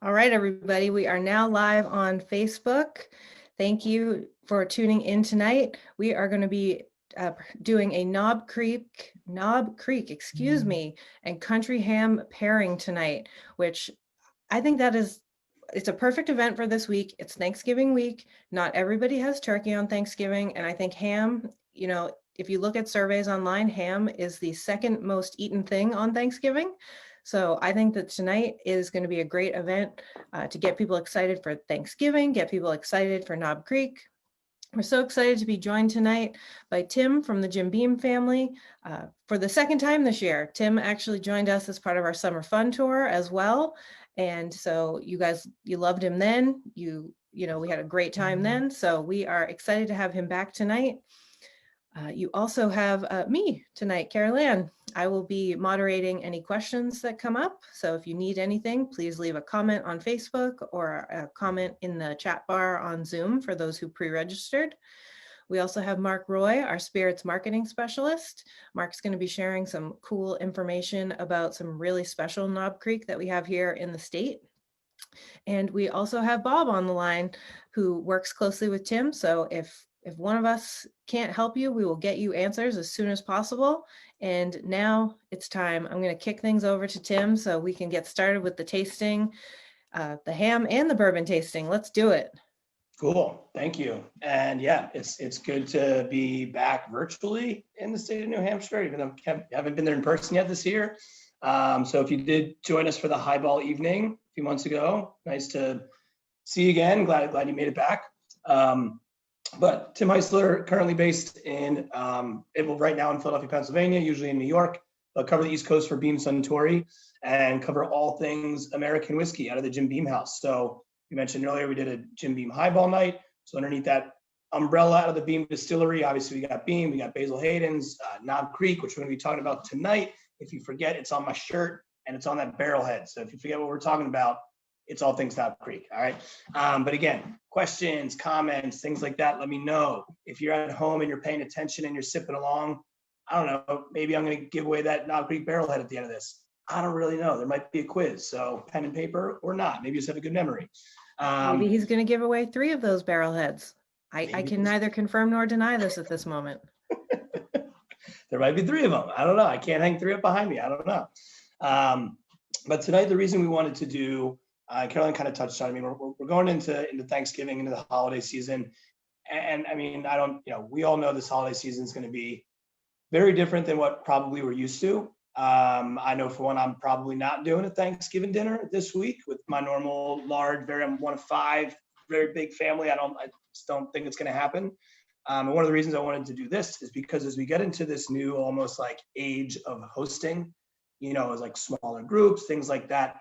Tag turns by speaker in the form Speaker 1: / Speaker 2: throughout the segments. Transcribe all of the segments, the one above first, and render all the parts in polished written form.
Speaker 1: All right, everybody, we are now live on Facebook. Thank you for tuning in tonight. We are going to be doing a Knob Creek, and country ham pairing tonight, which I think it's a perfect event for this week. It's Thanksgiving week. Not everybody has turkey on Thanksgiving, and I think ham, if you look at surveys online, ham is the second most eaten thing on Thanksgiving. So I think that tonight is going to be a great event to get people excited for Thanksgiving, get people excited for Knob Creek. We're so excited to be joined tonight by Tim from the Jim Beam family for the second time this year. Tim actually joined us as part of our summer fun tour as well. And so you guys, you loved him then. We had a great time then. So we are excited to have him back tonight. You also have me tonight, Carol Ann. I will be moderating any questions that come up. So if you need anything, please leave a comment on Facebook or a comment in the chat bar on Zoom for those who pre-registered. We also have Mark Roy, our spirits marketing specialist. Mark's going to be sharing some cool information about some really special Knob Creek that we have here in the state. And we also have Bob on the line who works closely with Tim. So if one of us can't help you, we will get you answers as soon as possible. And now it's time. I'm going to kick things over to Tim so we can get started with the tasting, the ham and the bourbon tasting. Let's do it.
Speaker 2: Cool. Thank you. And yeah, it's good to be back virtually in the state of New Hampshire, even though I haven't been there in person yet this year. So if you did join us for the highball evening a few months ago, nice to see you again. Glad you made it back. But Tim Heuisler, currently based in right now in Philadelphia, Pennsylvania, usually in New York, but cover the East Coast for Beam Suntory and cover all things American whiskey out of the Jim Beam house. So you mentioned earlier, we did a Jim Beam highball night. So underneath that umbrella out of the Beam distillery, obviously we got Beam, we got Basil Hayden's, Knob Creek, which we're gonna be talking about tonight. If you forget, it's on my shirt and it's on that barrel head. So if you forget what we're talking about, it's all things Knob Creek, all right? But again, questions, comments, things like that, let me know. If you're at home and you're paying attention and you're sipping along, I don't know, maybe I'm gonna give away that Knob Creek barrel head at the end of this. I don't really know. There might be a quiz, so pen and paper or not. Maybe you just have a good memory.
Speaker 1: Maybe he's going to give away 3 of those barrel heads. I can neither confirm nor deny this at this moment.
Speaker 2: There might be 3 of them. I don't know. I can't hang 3 up behind me. I don't know. But tonight, the reason we wanted to do, Caroline kind of touched on, I mean, we're going into Thanksgiving, into the holiday season. And I mean, we all know this holiday season is going to be very different than what probably we're used to. I know for one, I'm probably not doing a Thanksgiving dinner this week with my normal large, I'm one of 5, very big family. I just don't think it's going to happen. And one of the reasons I wanted to do this is because as we get into this new, almost like age of hosting, as like smaller groups, things like that,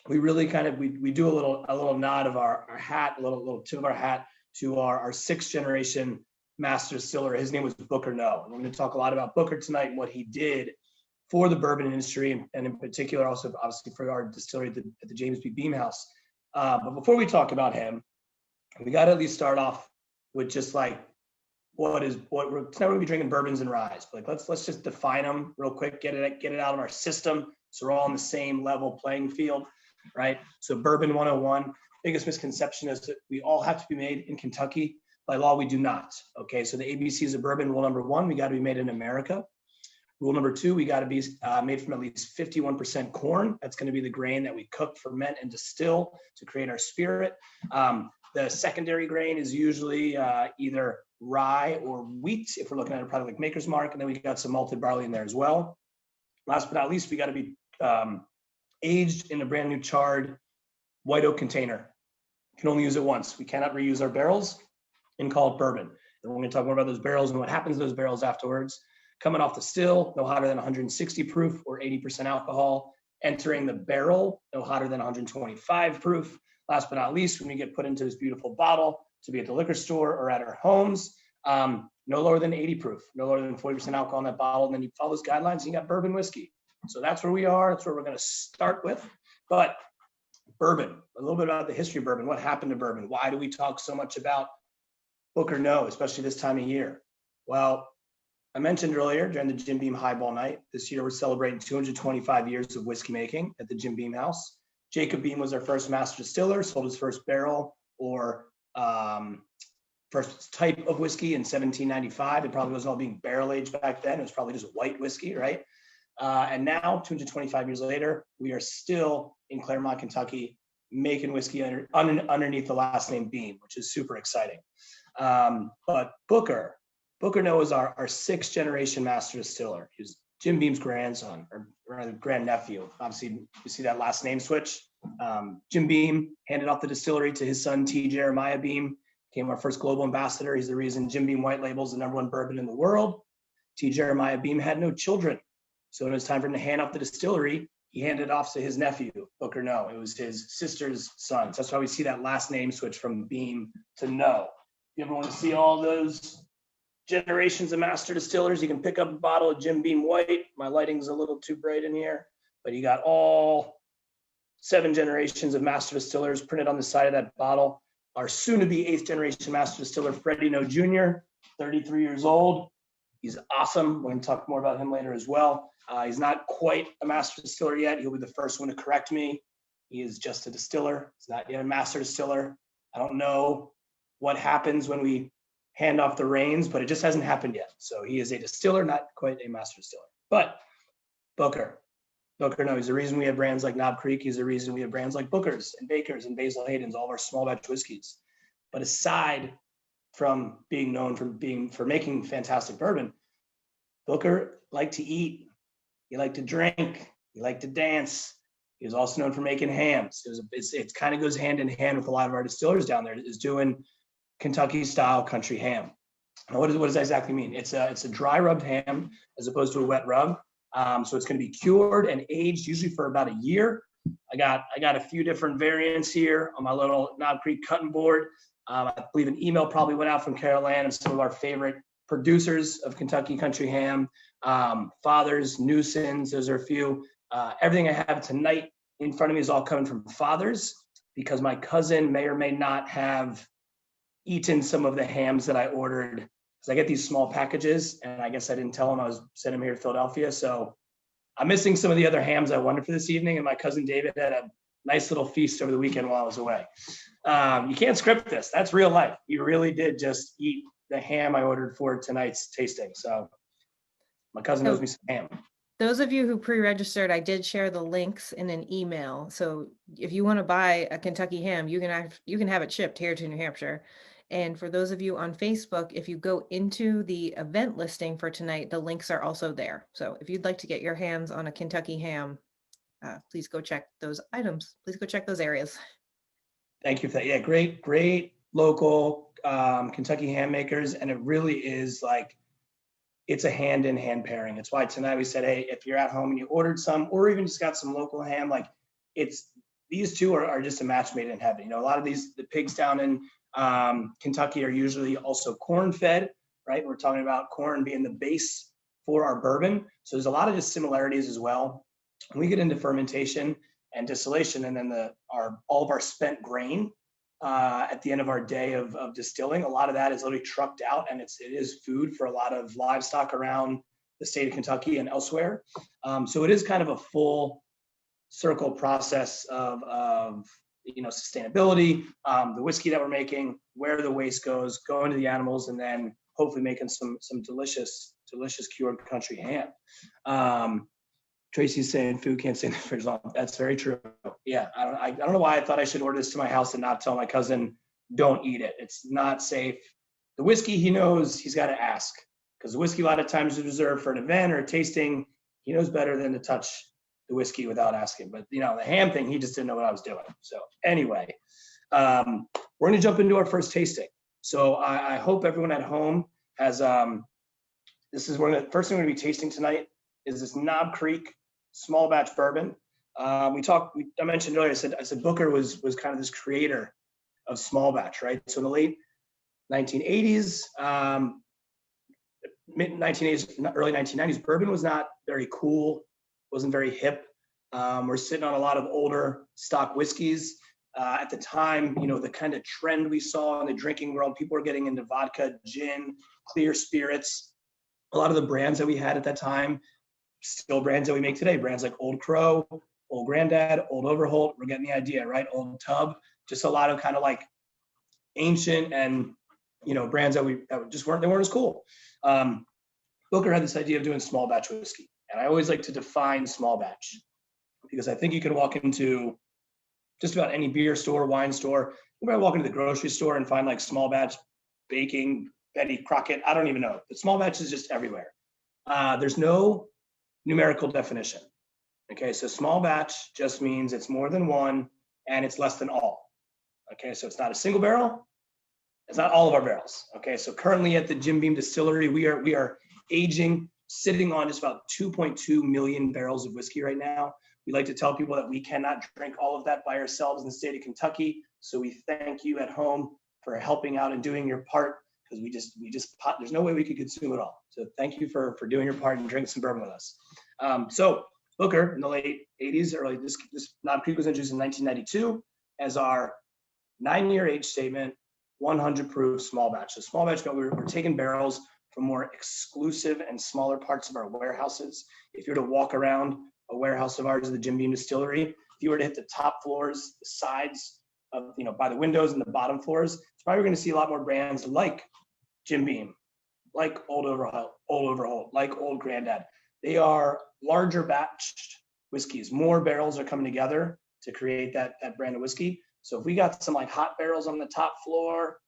Speaker 2: we really kind of, we do a little nod of our hat, a little tip of our hat to our 6th generation master distiller. His name was Booker No. And we're going to talk a lot about Booker tonight and what he did for the bourbon industry, and in particular, also obviously for our distillery at the James B. Beam House. But before we talk about him, we got to at least start off with just like tonight we're going to be drinking bourbons and ryes. But like let's just define them real quick, get it out of our system, so we're all on the same level playing field, right? So bourbon 101, biggest misconception is that we all have to be made in Kentucky. By law, we do not. Okay, so the ABCs of bourbon. Rule number 1, we got to be made in America. Rule number 2, we got to be made from at least 51% corn. That's going to be the grain that we cook, ferment, and distill to create our spirit. The secondary grain is usually either rye or wheat, if we're looking at a product like Maker's Mark, and then we got some malted barley in there as well. Last but not least, we got to be aged in a brand new charred white oak container. You can only use it once. We cannot reuse our barrels and call it bourbon. And we're going to talk more about those barrels and what happens to those barrels afterwards. Coming off the still, no hotter than 160 proof or 80% alcohol. Entering the barrel, no hotter than 125 proof. Last but not least, when we get put into this beautiful bottle to be at the liquor store or at our homes, no lower than 80 proof, no lower than 40% alcohol in that bottle. And then you follow those guidelines and you got bourbon whiskey. So that's where we are. That's where we're going to start with. But bourbon, a little bit about the history of bourbon. What happened to bourbon? Why do we talk so much about Booker No, especially this time of year? Well, I mentioned earlier during the Jim Beam highball night, this year we're celebrating 225 years of whiskey making at the Jim Beam House. Jacob Beam was our first master distiller, sold his first barrel or first type of whiskey in 1795. It probably wasn't all being barrel aged back then. It was probably just white whiskey, right? And now, 225 years later, we are still in Claremont, Kentucky, making whiskey underneath the last name Beam, which is super exciting. But Booker Noe is our sixth generation master distiller. He was Jim Beam's grandson, or rather grandnephew. Obviously, you see that last name switch. Jim Beam handed off the distillery to his son, T. Jeremiah Beam, became our first global ambassador. He's the reason Jim Beam White Label is the #1 bourbon in the world. T. Jeremiah Beam had no children. So when it was time for him to hand off the distillery, he handed it off to his nephew, Booker Noe. It was his sister's son. So that's why we see that last name switch from Beam to Noe. If you ever want to see all those generations of master distillers, you can pick up a bottle of Jim Beam White. My lighting's a little too bright in here, but you got all 7 generations of master distillers printed on the side of that bottle. Our soon-to-be 8th generation master distiller, Freddie Noe Jr., 33 years old. He's awesome. We're going to talk more about him later as well. He's not quite a master distiller yet. He'll be the first one to correct me. He is just a distiller. He's not yet a master distiller. I don't know what happens when we hand off the reins, but it just hasn't happened yet. So he is a distiller, not quite a master distiller. But Booker Noe, he's the reason we have brands like Knob Creek. He's the reason we have brands like Booker's and Baker's and Basil Hayden's, all of our small batch whiskeys. But aside from being known for making fantastic bourbon, Booker liked to eat. He liked to drink. He liked to dance. He was also known for making hams. It kind of goes hand in hand with a lot of our distillers down there, is doing Kentucky style country ham. Now, what does that exactly mean? It's a dry rubbed ham as opposed to a wet rub. So it's going to be cured and aged usually for about a year. I got a few different variants here on my little Knob Creek cutting board. I believe an email probably went out from Carol Ann and some of our favorite producers of Kentucky country ham. Fathers, Newsons, those are a few. Everything I have tonight in front of me is all coming from Fathers, because my cousin may or may not have eaten some of the hams that I ordered. Because I get these small packages, and I guess I didn't tell him I was sending them here to Philadelphia. So I'm missing some of the other hams I wanted for this evening, and my cousin David had a nice little feast over the weekend while I was away. You can't script this. That's real life. You really did just eat the ham I ordered for tonight's tasting. So my cousin knows me some ham.
Speaker 1: Those of you who pre-registered, I did share the links in an email. So if you want to buy a Kentucky ham, you can have it shipped here to New Hampshire. And for those of you on Facebook, if you go into the event listing for tonight, the links are also there. So if you'd like to get your hands on a Kentucky ham, please go check those items. Please go check those areas.
Speaker 2: Thank you for that. Yeah, great local Kentucky ham makers. And it really is like, it's a hand-in-hand pairing. It's why tonight we said, hey, if you're at home and you ordered some, or even just got some local ham, like these two are just a match made in heaven. You know, a lot of the pigs down in Kentucky are usually also corn fed, right? We're talking about corn being the base for our bourbon. So there's a lot of just similarities as well. When we get into fermentation and distillation, and then all of our spent grain at the end of our day of distilling, a lot of that is literally trucked out, and it is food for a lot of livestock around the state of Kentucky and elsewhere. So it is kind of a full circle process of sustainability, the whiskey that we're making, where the waste goes, going to the animals, and then hopefully making some delicious cured country ham. Tracy's saying food can't stay in the fridge long. That's very true. Yeah, I don't know why I thought I should order this to my house and not tell my cousin, don't eat it. It's not safe. The whiskey, he knows he's got to ask, because the whiskey a lot of times is reserved for an event or a tasting. He knows better than to touch the whiskey without asking. But the ham thing, he just didn't know what I was doing. So anyway, we're going to jump into our first tasting. So I hope everyone at home has first thing we're going to be tasting tonight is this Knob Creek small batch bourbon. I mentioned earlier, I said Booker was kind of this creator of small batch, right? So in the late 1980s, mid 1980s, early 1990s, bourbon was not very cool, wasn't very hip. We're sitting on a lot of older stock whiskeys. At the time, the kind of trend we saw in the drinking world, people were getting into vodka, gin, clear spirits. A lot of the brands that we had at that time, still brands that we make today, brands like Old Crow Old Granddad, Old Overholt. We're getting the idea, right? Old Tub. Just a lot of kind of like ancient and, brands that just weren't as cool. Booker had this idea of doing small batch whiskey. And I always like to define small batch because I think you can walk into just about any beer store, wine store. You might walk into the grocery store and find like small batch baking, Betty Crockett. I don't even know. But small batch is just everywhere. There's no numerical definition. Okay, so small batch just means it's more than one and it's less than all. Okay, so it's not a single barrel. It's not all of our barrels. Okay, so currently at the Jim Beam Distillery, we are aging, sitting on just about 2.2 million barrels of whiskey right now. We like to tell people that we cannot drink all of that by ourselves in the state of Kentucky. So we thank you at home for helping out and doing your part, because there's no way we could consume it all. So thank you for doing your part and drinking some bourbon with us. So Booker in the late 80s, this Knob Creek was introduced in 1992 as our 9-year age statement, 100 proof small batch. So small batch, but we're taking barrels from more exclusive and smaller parts of our warehouses. If you were to walk around a warehouse of ours at the Jim Beam Distillery, if you were to hit the top floors, the sides of, by the windows and the bottom floors, it's probably going to see a lot more brands like Jim Beam, like Old Overholt, like Old Granddad. They are larger batched whiskeys. More barrels are coming together to create that brand of whiskey. So if we got some like hot barrels on the top floor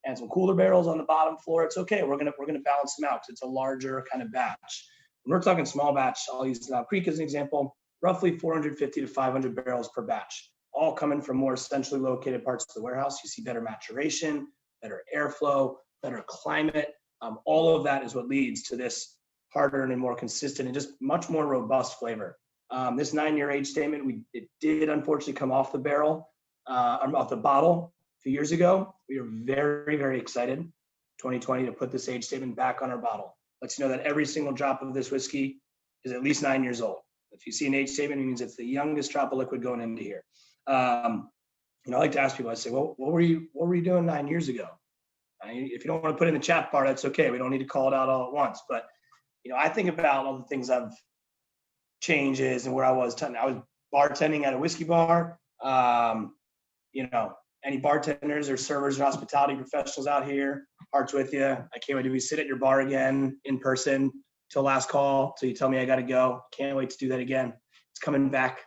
Speaker 2: and some cooler barrels on the bottom floor, it's okay. We're gonna balance them out because it's a larger kind of batch. When we're talking small batch, I'll use Knob Creek as an example, roughly 450 to 500 barrels per batch, all coming from more centrally located parts of the warehouse. You see better maturation, better airflow, better climate. All of that is what leads to this harder and more consistent and just much more robust flavor. This 9-year age statement, it did unfortunately come off the barrel, off the bottle a few years ago. We are very, very excited, 2020, to put this age statement back on our bottle. Lets you know that every single drop of this whiskey is at least 9 years old. If you see an age statement, it means it's the youngest drop of liquid going into here. I like to ask people, I say, well, what were you doing 9 years ago? If you don't want to put it in the chat bar, that's okay. We don't need to call it out all at once. But, I think about all the things I've changes and where I was bartending at a whiskey bar. Any bartenders or servers or hospitality professionals out here, hearts with you. I can't wait to sit at your bar again in person till last call, till you tell me I got to go. Can't wait to do that again. It's coming back.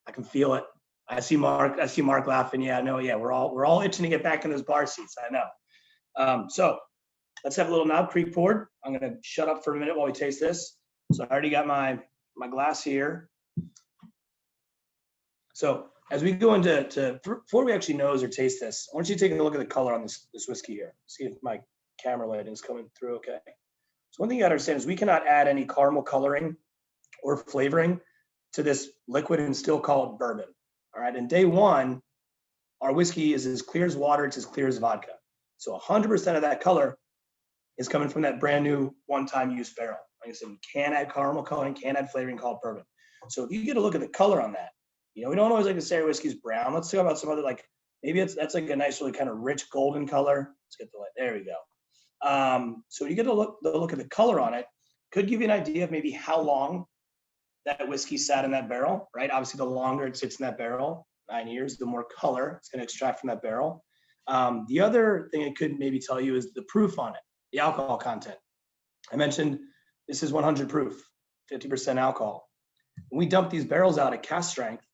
Speaker 2: I can feel it. I see Mark laughing. Yeah, no, yeah, we're all itching to get back in those bar seats. I know. So let's have a little Knob Creek poured. I'm gonna shut up for a minute while we taste this. So I already got my glass here. So as we go before we actually nose or taste this, I want you to take a look at the color on this whiskey here. See if my camera lighting is coming through okay. So one thing you gotta understand is we cannot add any caramel coloring or flavoring to this liquid and still call it bourbon. All right, and day one, our whiskey is as clear as water, it's as clear as vodka. So 100% of that color is coming from that brand new one-time use barrel. Like I said, we can't add caramel coloring, can't add flavoring called bourbon. So if you get a look at the color on that, we don't always like to say our whiskey's brown. Let's talk about some other, like maybe that's like a nice, really kind of rich golden color. Let's get the light. There we go. So you get the look at the color on it, could give you an idea of maybe how long that whiskey sat in that barrel, right? Obviously, the longer it sits in that barrel, 9 years, the more color it's going to extract from that barrel. The other thing it could maybe tell you is the proof on it, the alcohol content. I mentioned this is 100 proof, 50% alcohol. When we dumped these barrels out at cask strength,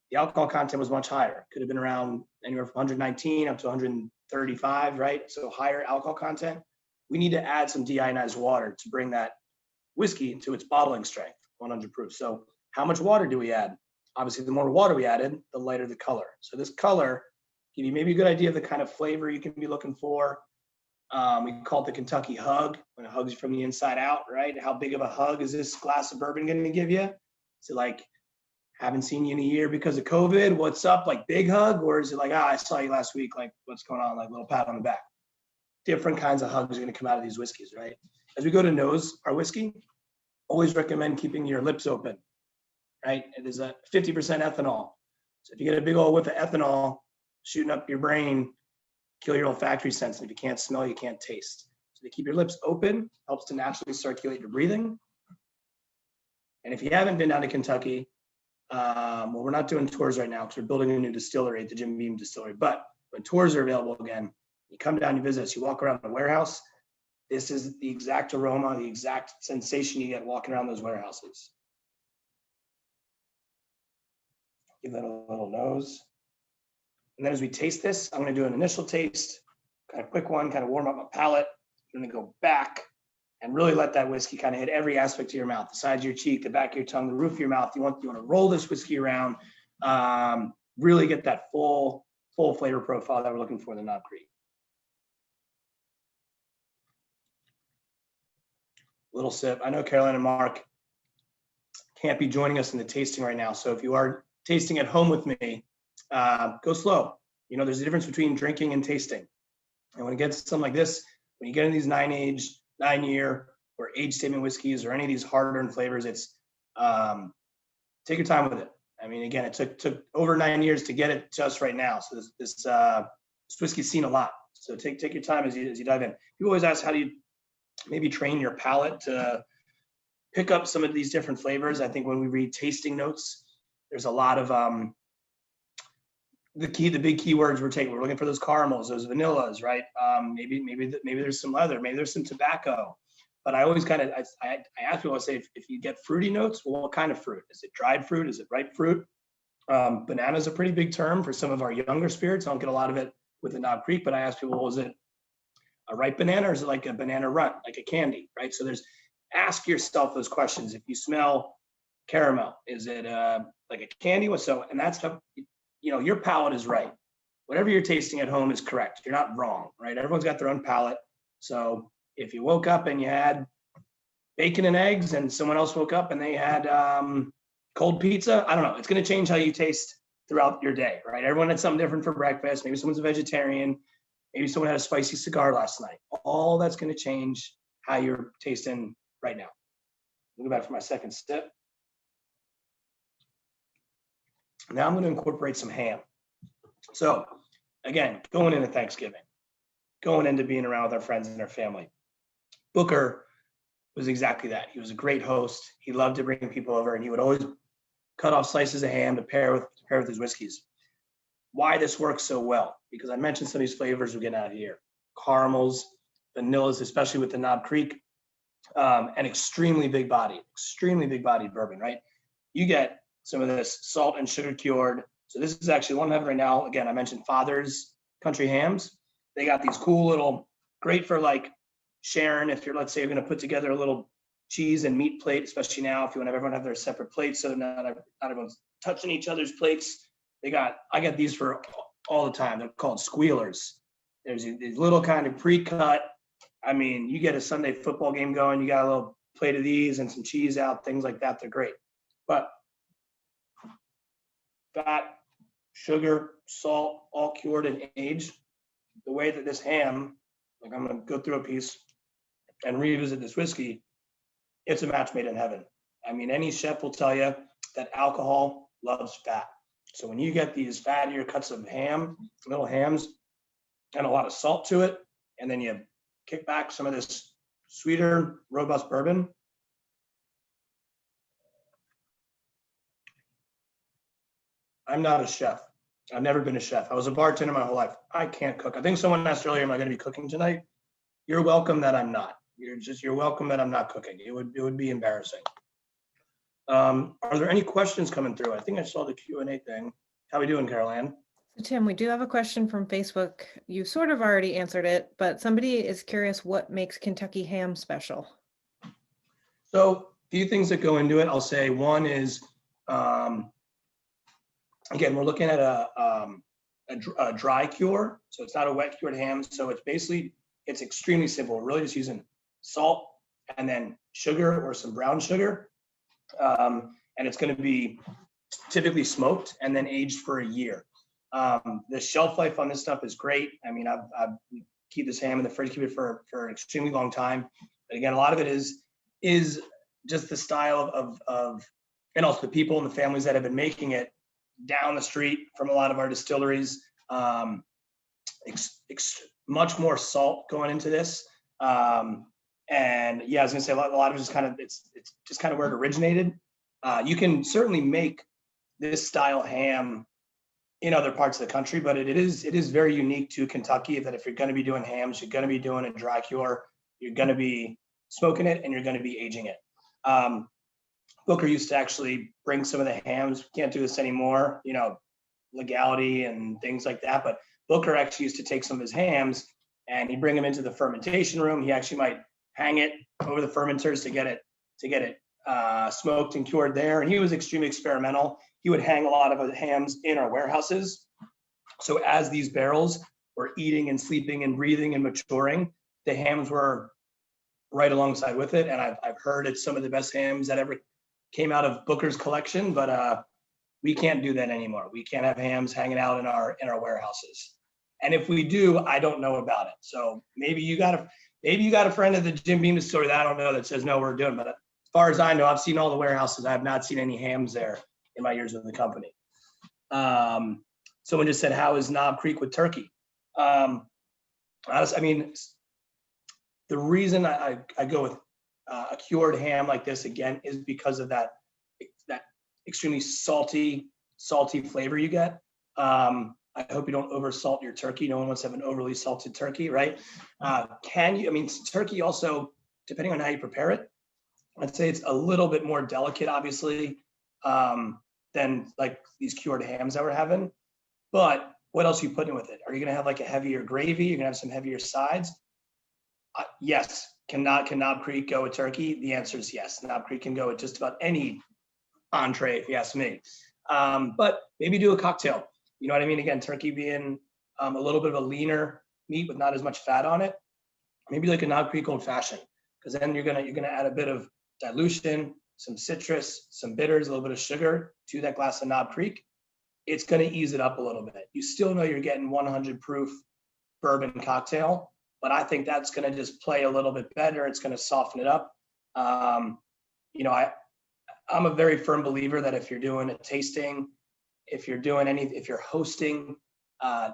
Speaker 2: the alcohol content was much higher. Could have been around anywhere from 119 up to 135, right? So higher alcohol content. We need to add some deionized water to bring that whiskey to its bottling strength, 100 proof. So how much water do we add? Obviously, the more water we added, the lighter the color. So this color give you maybe a good idea of the kind of flavor you can be looking for. We call it the Kentucky hug, when it hugs you from the inside out, right? How big of a hug is this glass of bourbon going to give you? Is it like, haven't seen you in a year because of COVID, what's up, like big hug? Or is it like, I saw you last week, like what's going on, like little pat on the back? Different kinds of hugs are going to come out of these whiskeys, right? As we go to nose our whiskey, always recommend keeping your lips open, right? It is a 50% ethanol. So if you get a big old whiff of ethanol shooting up your brain, kill your olfactory sense. And if you can't smell, you can't taste. So to keep your lips open helps to naturally circulate your breathing. And if you haven't been down to Kentucky, Well, we're not doing tours right now because we're building a new distillery at the Jim Beam Distillery. But when tours are available again, you come down, you visit us, you walk around the warehouse. This is the exact aroma, the exact sensation you get walking around those warehouses. Give that a little nose. And then as we taste this, I'm going to do an initial taste, kind of quick one, kind of warm up my palate, and then go back and really let that whiskey kind of hit every aspect of your mouth, the sides of your cheek, the back of your tongue, the roof of your mouth. You want to roll this whiskey around, really get that full flavor profile that we're looking for in the Knob Creek. Little sip. I know Caroline and Mark can't be joining us in the tasting right now. So if you are tasting at home with me, go slow. You know, there's a difference between drinking and tasting. And when it gets to something like this, when you get in these 9-year or age statement whiskeys or any of these hard-earned flavors, it's take your time with it. I mean, again, it took over 9 years to get it to us right now. So this whiskey's seen a lot. So take your time as you dive in. People always ask, how do you maybe train your palate to pick up some of these different flavors? I think when we read tasting notes, there's a lot of the big keywords we're taking. We're looking for those caramels, those vanillas, right? Maybe there's some leather, maybe there's some tobacco. But I always kind of I ask people, I say, if you get fruity notes, well, what kind of fruit? Is it dried fruit? Is it ripe fruit? Banana is a pretty big term for some of our younger spirits. I don't get a lot of it with the Knob Creek, but I ask people, well, is it a ripe banana or is it like a banana runt, like a candy, right? So ask yourself those questions. If you smell caramel, is it like a candy? And that stuff, you know, your palate is right. Whatever you're tasting at home is correct. You're not wrong, right? Everyone's got their own palate. So if you woke up and you had bacon and eggs and someone else woke up and they had cold pizza, I don't know. It's going to change how you taste throughout your day, right? Everyone had something different for breakfast. Maybe someone's a vegetarian. Maybe someone had a spicy cigar last night. All that's going to change how you're tasting right now. I'll go back for my second sip. Now I'm going to incorporate some ham. So again, going into Thanksgiving, going into being around with our friends and our family. Booker was exactly that. He was a great host. He loved to bring people over, and he would always cut off slices of ham to pair with his whiskeys. Why this works so well? Because I mentioned some of these flavors we're getting out of here. Caramels, vanillas, especially with the Knob Creek, and extremely big bodied bourbon, right? You get some of this salt and sugar cured. So this is actually one I'm having right now. Again, I mentioned Father's Country Hams. They got these cool little, great for like sharing if you're, let's say, you're going to put together a little cheese and meat plate, especially now if you want to have everyone have their separate plates so not everyone's touching each other's plates. I get these for all the time. They're called squealers. There's these little kind of pre-cut. I mean, you get a Sunday football game going, you got a little plate of these and some cheese out, things like that. They're great. But fat, sugar, salt, all cured and aged. The way that this ham, like I'm going to go through a piece and revisit this whiskey, it's a match made in heaven. I mean, any chef will tell you that alcohol loves fat. So when you get these fattier cuts of ham, little hams, and a lot of salt to it, and then you kick back some of this sweeter, robust bourbon, I'm not a chef. I've never been a chef. I was a bartender my whole life. I can't cook. I think someone asked earlier, am I going to be cooking tonight? You're welcome that I'm not. You're welcome that I'm not cooking. It would be embarrassing. Are there any questions coming through? I think I saw the Q&A thing. How are we doing, Carol Ann?
Speaker 1: So Tim, we do have a question from Facebook. You sort of already answered it, but somebody is curious what makes Kentucky ham special.
Speaker 2: So a few things that go into it. I'll say one is, again, we're looking at a dry cure. So it's not a wet cured ham. So it's extremely simple. We're really just using salt and then sugar or some brown sugar. And it's going to be typically smoked and then aged for a year. The shelf life on this stuff is great. I mean, I keep this ham in the fridge, keep it for an extremely long time. But again, a lot of it is just the style of and also the people and the families that have been making it down the street from a lot of our distilleries. Much more salt going into this. And yeah, I was gonna say a lot of it is kind of, it's just kind of where it originated. You can certainly make this style ham in other parts of the country, but it is very unique to Kentucky that if you're going to be doing hams, you're going to be doing a dry cure, you're going to be smoking it, and you're going to be aging it. Booker used to actually bring some of the hams. Can't do this anymore, you know, legality and things like that. But Booker actually used to take some of his hams and he'd bring them into the fermentation room. He actually might hang it over the fermenters to get it smoked and cured there. And he was extremely experimental. He would hang a lot of the hams in our warehouses. So as these barrels were eating and sleeping and breathing and maturing, the hams were right alongside with it. And I've heard it's some of the best hams that ever came out of Booker's collection, but we can't do that anymore. We can't have hams hanging out in our warehouses. And if we do, I don't know about it. So maybe you got a friend at the Jim Beam store that I don't know that says no, we're doing. But as far as I know, I've seen all the warehouses. I have not seen any hams there in my years with the company. Someone just said, how is Knob Creek with turkey? Honestly, I mean, the reason I go with a cured ham like this again is because of that extremely salty flavor you get. I hope you don't over salt your turkey. No one wants to have an overly salted turkey, right? Turkey also, depending on how you prepare it, I'd say it's a little bit more delicate, obviously, than like these cured hams that we're having. But what else are you putting with it? Are you gonna have like a heavier gravy? You're gonna have some heavier sides? Yes. Can Knob Creek go with turkey? The answer is yes. Knob Creek can go with just about any entree, if you ask me. But maybe do a cocktail. You know what I mean? Again, turkey being a little bit of a leaner meat with not as much fat on it. Maybe like a Knob Creek Old Fashioned, because then you're gonna add a bit of dilution, some citrus, some bitters, a little bit of sugar to that glass of Knob Creek. It's gonna ease it up a little bit. You still know you're getting 100 proof bourbon cocktail, but I think that's going to just play a little bit better. It's going to soften it up. You know, I'm a very firm believer that if you're doing a tasting, if you're hosting, the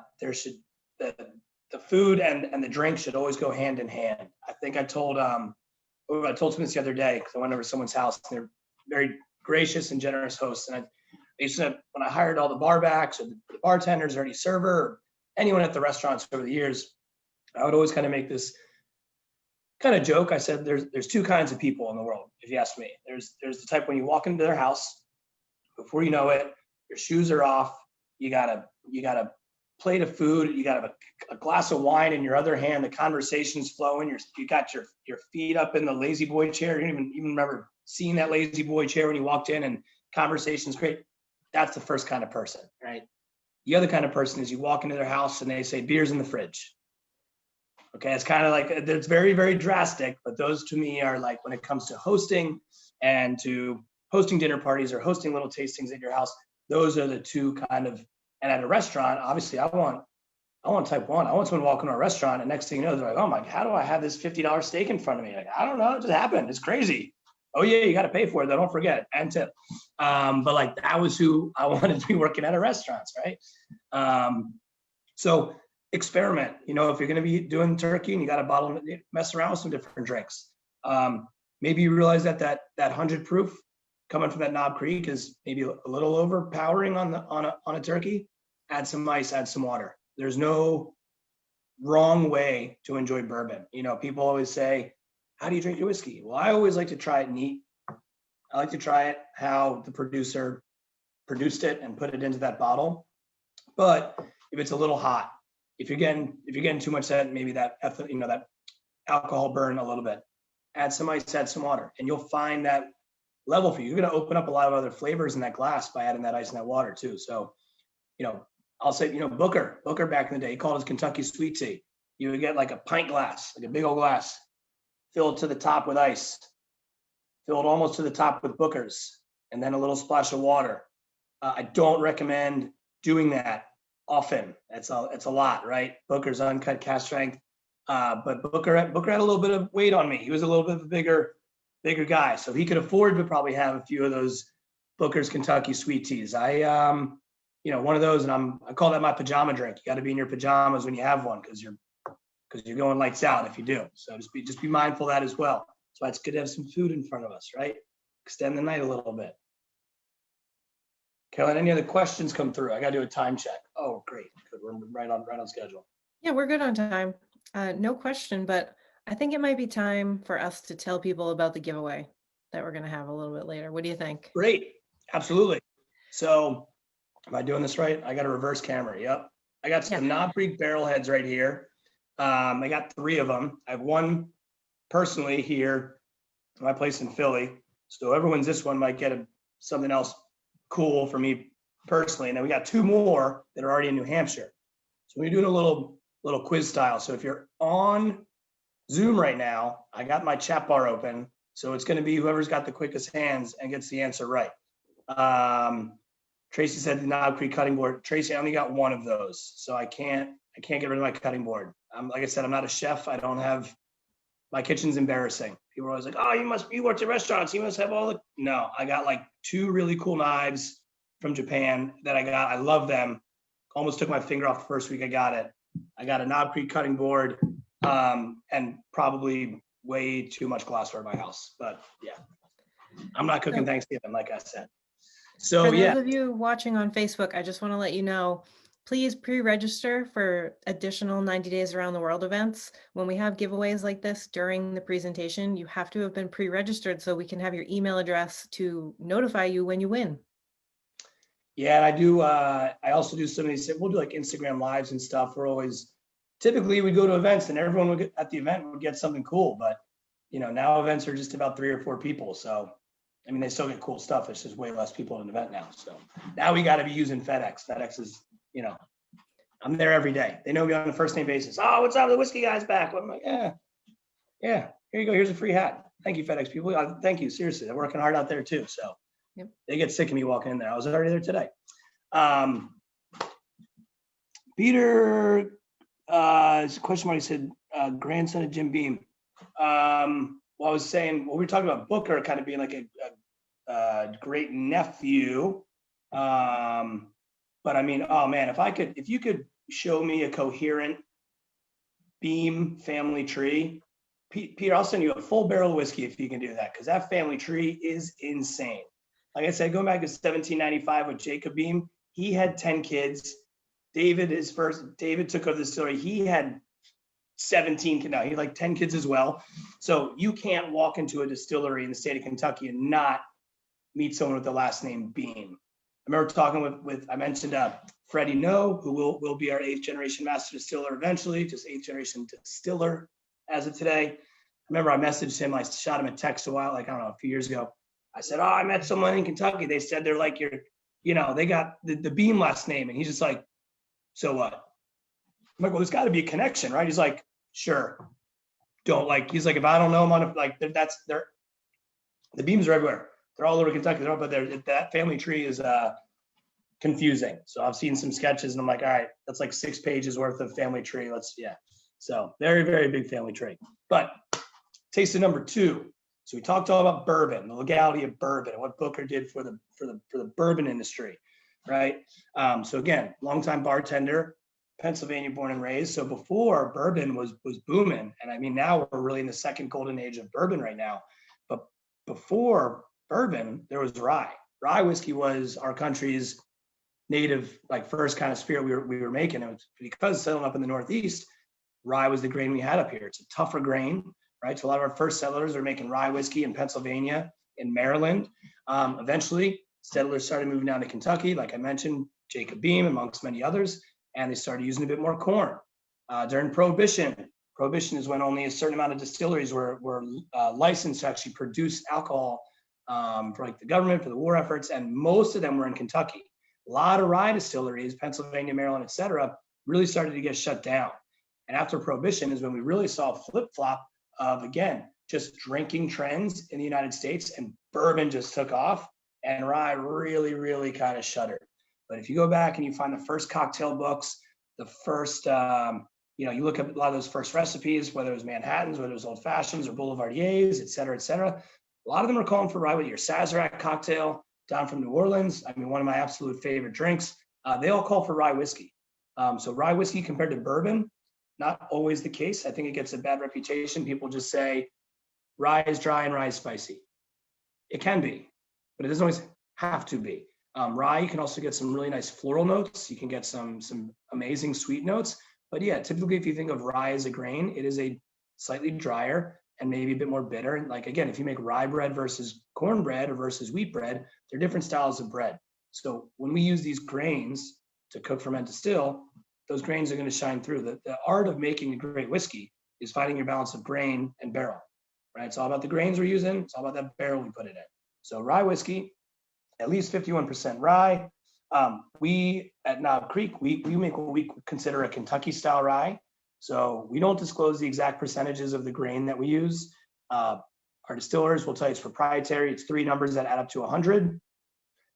Speaker 2: food and the drink should always go hand in hand. I think I told someone this the other day because I went over to someone's house and they're very gracious and generous hosts. And I used to, when I hired all the bar backs or the bartenders or any server or anyone at the restaurants over the years, I would always kind of make this kind of joke. I said, there's two kinds of people in the world, if you ask me. There's the type when you walk into their house, before you know it, your shoes are off. You got a plate of food. You got a glass of wine in your other hand. The conversation's flowing. You got your feet up in the lazy boy chair. You don't even remember seeing that lazy boy chair when you walked in, and conversation's great. That's the first kind of person, right? The other kind of person is you walk into their house and they say, beer's in the fridge. Okay, it's kind of like, it's very, very drastic, but those to me are like when it comes to hosting and to hosting dinner parties or hosting little tastings at your house, those are the two kind of, and at a restaurant, obviously I want type one. I want someone walking to a restaurant and next thing you know, they're like, oh my, how do I have this $50 steak in front of me? Like, I don't know, it just happened. It's crazy. Oh yeah, you got to pay for it though, don't forget, and tip. But like that was who I wanted to be working at a restaurants, right? So experiment. You know, if you're going to be doing turkey and you got a bottle, mess around with some different drinks. Maybe you realize that 100 proof coming from that Knob Creek is maybe a little overpowering on a turkey. Add some ice, add some water. There's no wrong way to enjoy bourbon. You know, people always say, how do you drink your whiskey? Well, I always like to try it neat. I like to try it how the producer produced it and put it into that bottle. But if it's a little hot, if you're getting too much that maybe that alcohol burn a little bit, add some ice, add some water, and you'll find that level for you. You're going to open up a lot of other flavors in that glass by adding that ice and that water too. So, you know, I'll say, you know, Booker back in the day, he called his Kentucky sweet tea. You would get like a pint glass, like a big old glass, filled to the top with ice, filled almost to the top with Booker's, and then a little splash of water. I don't recommend doing that often. It's a lot, right? Booker's uncut cast strength, but Booker had a little bit of weight on me. He was a little bit of a bigger guy, so he could afford to probably have a few of those Booker's Kentucky sweet teas. You know, one of those, and I call that my pajama drink. You got to be in your pajamas when you have one because you're going lights out if you do. So just be mindful of that as well. So it's good to have some food in front of us, right? Extend the night a little bit. Caroline, any other questions come through? I got to do a time check. Oh, great. Good. We're right on schedule.
Speaker 1: Yeah, we're good on time. No question, but I think it might be time for us to tell people about the giveaway that we're going to have a little bit later. What do you think?
Speaker 2: Great. Absolutely. So am I doing this right? I got a reverse camera. Yep. I got some Knob Creek barrel heads right here. I got 3 of them. I have one personally here at my place in Philly. So whoever wins this one might get something else cool for me personally. And then we got 2 more that are already in New Hampshire. So we're doing a little quiz style. So if you're on Zoom right now, I got my chat bar open. So it's going to be whoever's got the quickest hands and gets the answer right. Tracy said the Knob Creek cutting board. Tracy, I only got 1 of those, so I can't get rid of my cutting board. Like I said, I'm not a chef. I don't have, my kitchen's embarrassing. People are always like, oh, you worked at restaurants. You must have all the, no, I got like 2 really cool knives from Japan that I got. I love them. Almost took my finger off the first week I got it. I got a Knob Creek cutting board, and probably way too much glassware in my house, but yeah, I'm not cooking Thanksgiving, like I said. So
Speaker 1: for those of you watching on Facebook, I just want to let you know, please pre-register for additional 90 Days Around the World events. When we have giveaways like this during the presentation, you have to have been pre-registered so we can have your email address to notify you when you win.
Speaker 2: Yeah, and I do. I also do some of these. We'll do like Instagram lives and stuff. We're always, typically we go to events and everyone would get, at the event would get something cool. But now events are just about 3 or 4 people. So I mean, they still get cool stuff. It's just way less people at an event now. So now we got to be using FedEx. FedEx is, I'm there every day. They know me on a first name basis. Oh, what's up? The whiskey guy's back. I'm like, yeah. Here you go. Here's a free hat. Thank you, FedEx people. Thank you. Seriously, they're working hard out there too. So They get sick of me walking in there. I was already there today. Peter, question mark, he said, grandson of Jim Beam. Well, I was saying, we were talking about Booker kind of being like a great nephew. But I mean, oh man, if you could show me a coherent Beam family tree, Peter, I'll send you a full barrel of whiskey if you can do that, because that family tree is insane. Like I said, going back to 1795 with Jacob Beam, he had 10 kids. David took over the distillery. He had 17, no, he had like 10 kids as well. So you can't walk into a distillery in the state of Kentucky and not meet someone with the last name Beam. I remember talking with I mentioned Freddie No, who will be our 8th generation master distiller eventually, just 8th generation distiller as of today. I remember I messaged him, I shot him a text a few years ago. I said, oh, I met someone in Kentucky. They said they're like they got the Beam last name. And he's just like, so what? I'm like, well, there's got to be a connection, right? He's like, sure. He's like, if I don't know them the Beams are everywhere. They're all over Kentucky. That family tree is confusing. So I've seen some sketches and I'm like, all right, that's like 6 pages worth of family tree. So very, very big family tree. But tasting number 2. So we talked all about bourbon, the legality of bourbon, and what Booker did for the bourbon industry, right? So again, longtime bartender, Pennsylvania born and raised. So before, bourbon was booming, and I mean now we're really in the second golden age of bourbon right now. But before bourbon, there was rye. Rye whiskey was our country's native, first kind of spirit we were making. It was because settling up in the Northeast, rye was the grain we had up here. It's a tougher grain. Right, so a lot of our first settlers are making rye whiskey in Pennsylvania, in Maryland. Eventually, settlers started moving down to Kentucky, like I mentioned, Jacob Beam, amongst many others, and they started using a bit more corn. During Prohibition is when only a certain amount of distilleries were licensed to actually produce alcohol for the government, for the war efforts, and most of them were in Kentucky. A lot of rye distilleries, Pennsylvania, Maryland, et cetera, really started to get shut down. And after Prohibition is when we really saw a flip-flop of, again, just drinking trends in the United States, and bourbon just took off and rye really, really kind of shuddered. But if you go back and you find the first cocktail books, the first, you look at a lot of those first recipes, whether it was Manhattans, whether it was Old Fashions or Boulevardiers, et cetera, a lot of them are calling for rye, with your Sazerac cocktail down from New Orleans. I mean, one of my absolute favorite drinks. They all call for rye whiskey. So rye whiskey compared to bourbon, not always the case. I think it gets a bad reputation. People just say rye is dry and rye is spicy. It can be, but it doesn't always have to be. Rye, you can also get some really nice floral notes. You can get some amazing sweet notes. But yeah, typically if you think of rye as a grain, it is a slightly drier and maybe a bit more bitter. And like, again, if you make rye bread versus cornbread or versus wheat bread, they're different styles of bread. So when we use these grains to cook, ferment, distill, those grains are going to shine through. The art of making a great whiskey is finding your balance of grain and barrel, right? It's all about the grains we're using. It's all about that barrel we put it in. So rye whiskey, at least 51% rye. We at Knob Creek, we make what we consider a Kentucky style rye. So we don't disclose the exact percentages of the grain that we use. Our distillers will tell you it's proprietary. It's 3 numbers that add up to 100.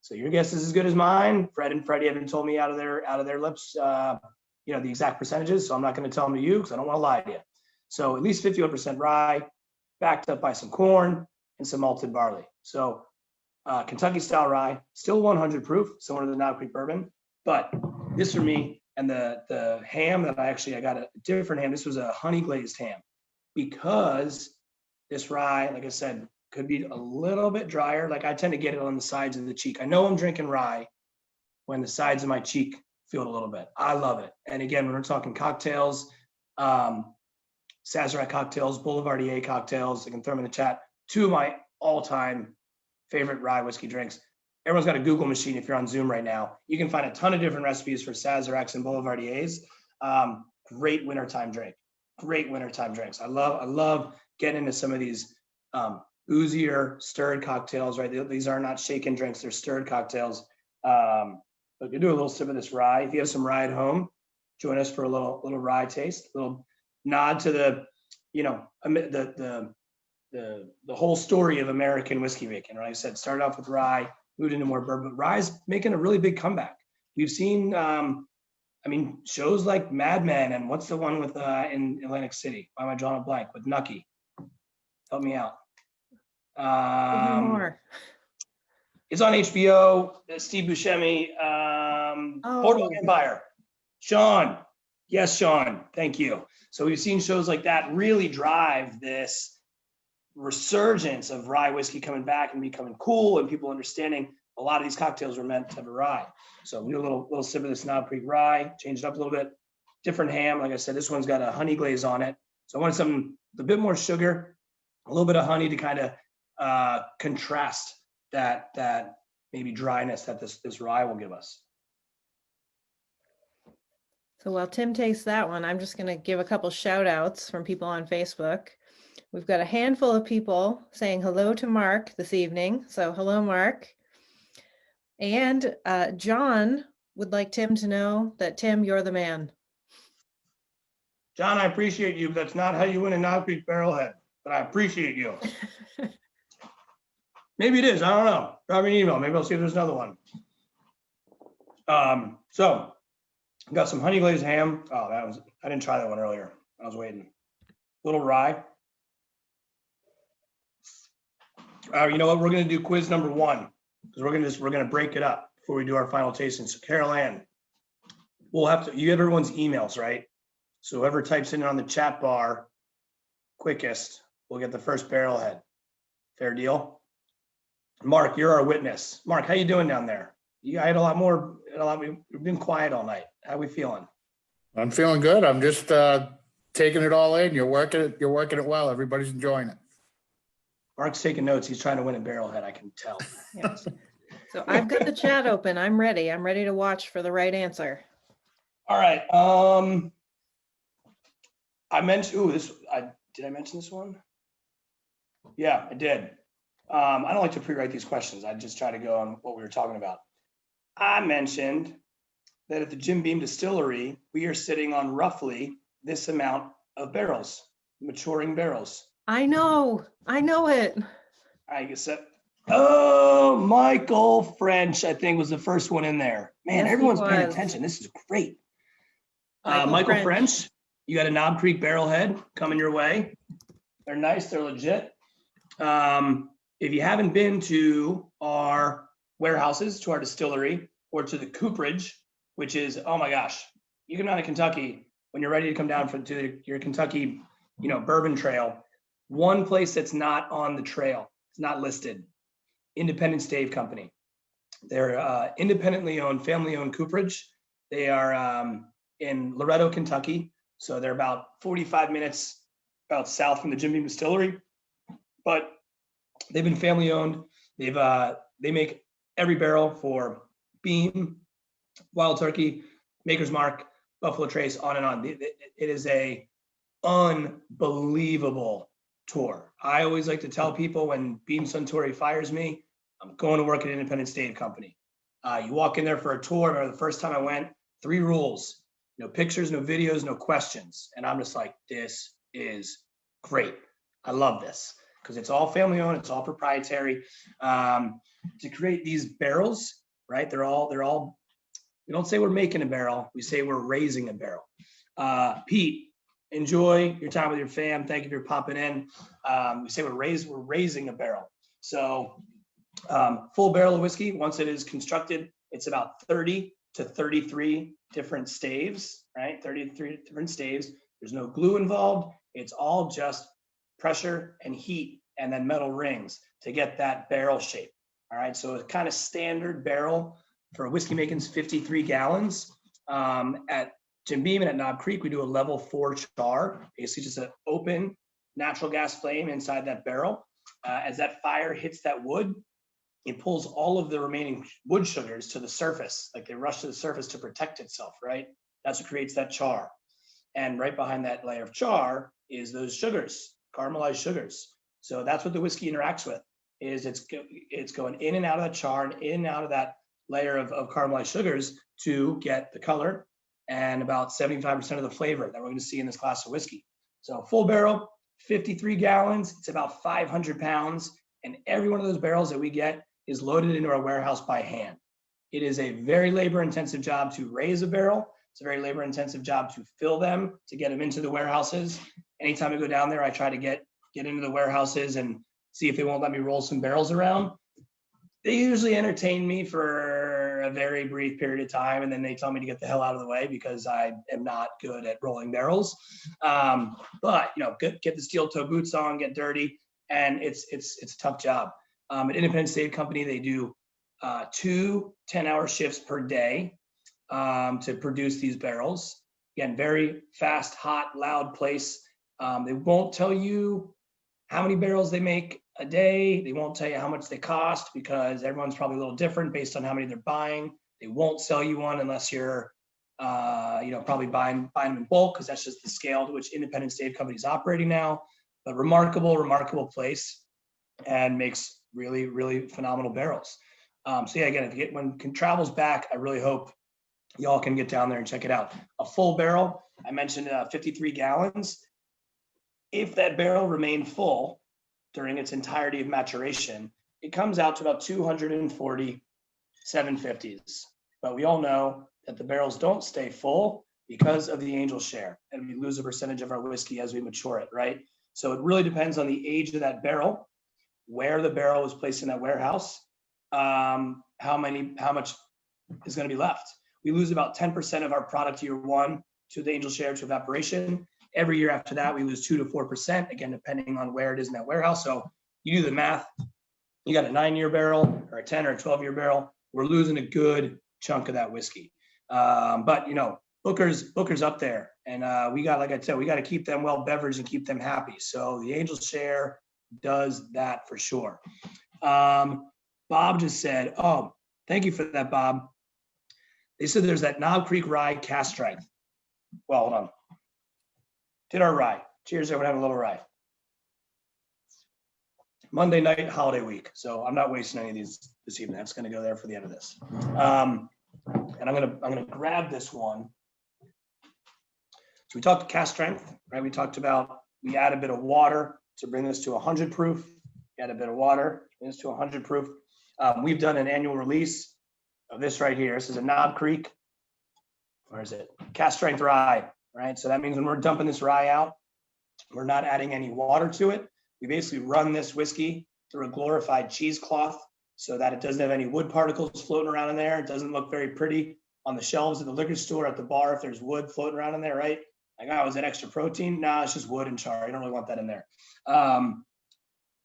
Speaker 2: So your guess is as good as mine. Fred and Freddie haven't told me out of their lips, the exact percentages. So I'm not going to tell them to you because I don't want to lie to you. So at least 51% rye, backed up by some corn and some malted barley. So Kentucky style rye, still 100 proof, similar to the Knob Creek bourbon. But this for me, and the ham that I got a different ham. This was a honey glazed ham because this rye, like I said, could be a little bit drier. Like I tend to get it on the sides of the cheek. I know I'm drinking rye when the sides of my cheek feel it a little bit. I love it. And again, when we're talking cocktails, Sazerac cocktails, Boulevardier cocktails, I can throw them in the chat. 2 of my all-time favorite rye whiskey drinks. Everyone's got a Google machine if you're on Zoom right now. You can find a ton of different recipes for Sazeracs and Boulevardiers. Great wintertime drink. Great wintertime drinks. I love getting into some of these boozier stirred cocktails, right? These are not shaken drinks, they're stirred cocktails. But you do a little sip of this rye. If you have some rye at home, join us for a little rye taste, a little nod to the whole story of American whiskey making. Right? Like I said, started off with rye, moved into more bourbon. But rye's making a really big comeback. We've seen, shows like Mad Men and what's the one with in Atlantic City? Why am I drawing a blank? With Nucky. Help me out.
Speaker 1: More.
Speaker 2: It's on HBO. Steve Buscemi. Boardwalk Empire. Sean. Yes, Sean. Thank you. So we've seen shows like that really drive this resurgence of rye whiskey coming back and becoming cool and people understanding a lot of these cocktails were meant to have a rye. So we do a little sip of this Knob Creek rye, change it up a little bit. Different ham. Like I said, this one's got a honey glaze on it. So I wanted something a bit more sugar, a little bit of honey to kind of contrast that maybe dryness that this rye will give us.
Speaker 1: So while Tim tastes that one, I'm just going to give a couple shout outs from people on Facebook. We've got a handful of people saying hello to Mark this evening. So hello, Mark. And John would like Tim to know that, Tim, you're the man.
Speaker 2: John, I appreciate you, but that's not how you win a Knob Creek Barrelhead, but I appreciate you. Maybe it is. I don't know. Drop me an email. Maybe I'll see if there's another one. So I've got some honey glazed ham. I didn't try that one earlier. I was waiting. Little rye. You know what? We're going to do quiz number 1 because we're going to break it up before we do our final tasting. So Carol Ann, you have everyone's emails, right? So whoever types in on the chat bar quickest will get the first barrelhead. Fair deal? Mark, you're our witness. Mark, how you doing down there? I had a lot more. We've been quiet all night. How we feeling?
Speaker 3: I'm feeling good. I'm just taking it all in. You're working it well. Everybody's enjoying it.
Speaker 2: Mark's taking notes. He's trying to win a barrelhead. I can tell.
Speaker 1: Yes. So I've got the chat open. I'm ready. I'm ready to watch for the right answer.
Speaker 2: All right. I mentioned. Did I mention this one? Yeah, I did. I don't like to pre-write these questions. I just try to go on what we were talking about. I mentioned that at the Jim Beam Distillery, we are sitting on roughly this amount of barrels, maturing barrels.
Speaker 1: I know it.
Speaker 2: I guess Michael French, I think, was the first one in there. Man,
Speaker 1: Yes,
Speaker 2: everyone's
Speaker 1: he
Speaker 2: paying
Speaker 1: was.
Speaker 2: attention. This is great.
Speaker 1: Michael
Speaker 2: French, you got a Knob Creek Barrelhead coming your way. They're nice. They're legit. If you haven't been to our warehouses, to our distillery, or to the cooperage, which is, oh my gosh, you come down to Kentucky when you're ready to come down to your Kentucky, bourbon trail. One place that's not on the trail, it's not listed, Independent Stave Company. They're independently owned, family owned cooperage. They are in Loretto, Kentucky. So they're about 45 minutes about south from the Jim Beam Distillery, but they've been family owned. They make every barrel for Beam, Wild Turkey, Maker's Mark, Buffalo Trace, on and on. It is a unbelievable tour. I always like to tell people when Beam Suntory fires me, I'm going to work at an independent stave company. You walk in there for a tour. I remember the first time I went, 3 rules: no pictures, no videos, no questions. And I'm just like, this is great. I love this because it's all family owned, it's all proprietary. To create these barrels, right? They're all. We don't say we're making a barrel. We say we're raising a barrel. Pete, enjoy your time with your fam. Thank you for popping in. We say we're raising a barrel. So full barrel of whiskey, once it is constructed, it's about 30 to 33 different staves, right? 33 different staves. There's no glue involved. It's all just pressure and heat and then metal rings to get that barrel shape. All right, so a kind of standard barrel for whiskey making is 53 gallons. At Jim Beam and at Knob Creek, we do a level 4 char, basically just an open natural gas flame inside that barrel. As that fire hits that wood, it pulls all of the remaining wood sugars to the surface, like they rush to the surface to protect itself, right? That's what creates that char. And right behind that layer of char is those sugars, caramelized sugars. So that's what the whiskey interacts with, is it's going in and out of that char and in and out of that layer of caramelized sugars to get the color and about 75% of the flavor that we're going to see in this glass of whiskey. So full barrel, 53 gallons, it's about 500 pounds. And every one of those barrels that we get is loaded into our warehouse by hand. It is a very labor intensive job to raise a barrel. It's a very labor intensive job to fill them, to get them into the warehouses. Anytime I go down there, I try to get into the warehouses and see if they won't let me roll some barrels around. They usually entertain me for a very brief period of time, and then they tell me to get the hell out of the way because I am not good at rolling barrels. But get the steel toe boots on, get dirty, and it's a tough job. At Independent Stave Company, they do 2 10-hour shifts per day to produce these barrels. Again, very fast, hot, loud place. They won't tell you how many barrels they make a day. They won't tell you how much they cost because everyone's probably a little different based on how many they're buying. They won't sell you one unless you're, probably buying them in bulk because that's just the scale to which Independent Stave Company is operating now. But remarkable place, and makes really, really phenomenal barrels. So yeah, again, when travels back, I really hope y'all can get down there and check it out. A full barrel, I mentioned 53 gallons. If that barrel remained full during its entirety of maturation, it comes out to about 240 750s. But we all know that the barrels don't stay full because of the angel share, and we lose a percentage of our whiskey as we mature it, right? So it really depends on the age of that barrel, where the barrel was placed in that warehouse, how much is going to be left. We lose about 10% of our product year 1 to the angel share, to evaporation. Every year after that, we lose 2 to 4%, again, depending on where it is in that warehouse. So you do the math, you got a 9-year barrel or a 10 or a 12-year barrel, we're losing a good chunk of that whiskey. But Booker's up there, and we got, like I said, we got to keep them well beveraged and keep them happy. So the angel share does that for sure. Bob just said, oh, thank you for that, Bob. They said there's that Knob Creek rye cast strength. Well, hold on. Did our rye. Cheers, everyone, have a little rye. Monday night, holiday week. So I'm not wasting any of these this evening. That's going to go there for the end of this. And I'm gonna grab this one. So we talked cast strength, right? We talked about, we add a bit of water to bring this to 100 proof. Add a bit of water, bring this to 100 proof. We've done an annual release of this right here. This is a Knob Creek. Where is it? Cast strength rye. Right, so that means when we're dumping this rye out, we're not adding any water to it. We basically run this whiskey through a glorified cheesecloth so that it doesn't have any wood particles floating around in there. It doesn't look very pretty on the shelves at the liquor store, at the bar, if there's wood floating around in there, right? Like, oh, is that extra protein? No, it's just wood and char. You don't really want that in there.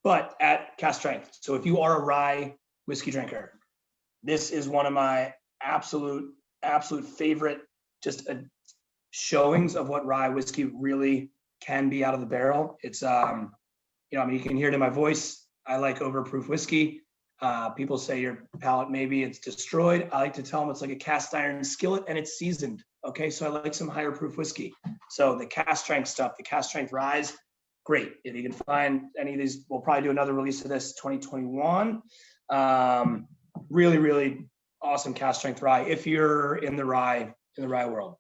Speaker 2: But at cast strength. So if you are a rye whiskey drinker, This is one of my absolute favorite just showings of what rye whiskey really can be out of the barrel. It's, I mean, you can hear it in my voice. I like overproof whiskey. People say your palate, maybe it's destroyed. I like to tell them it's like a cast iron skillet and it's seasoned. Okay. So I like some higher proof whiskey. So the cast strength stuff, the cast strength rye, great. If you can find any of these, we'll probably do another release of this 2021. Really, really awesome cast strength rye if you're in the rye world.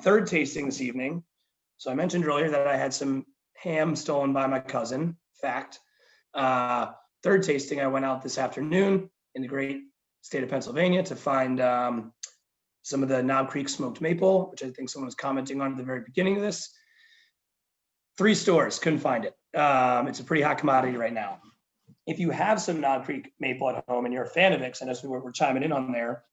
Speaker 2: Third tasting this evening. So I mentioned earlier that I had some ham stolen by my cousin. Fact. Third tasting, I went out this afternoon in the great state of Pennsylvania to find some of the Knob Creek smoked maple, which I think someone was commenting on at the very beginning of this. 3 stores, couldn't find it. It's a pretty hot commodity right now. If you have some Knob Creek maple at home and you're a fan of it, because I know we're chiming in on there,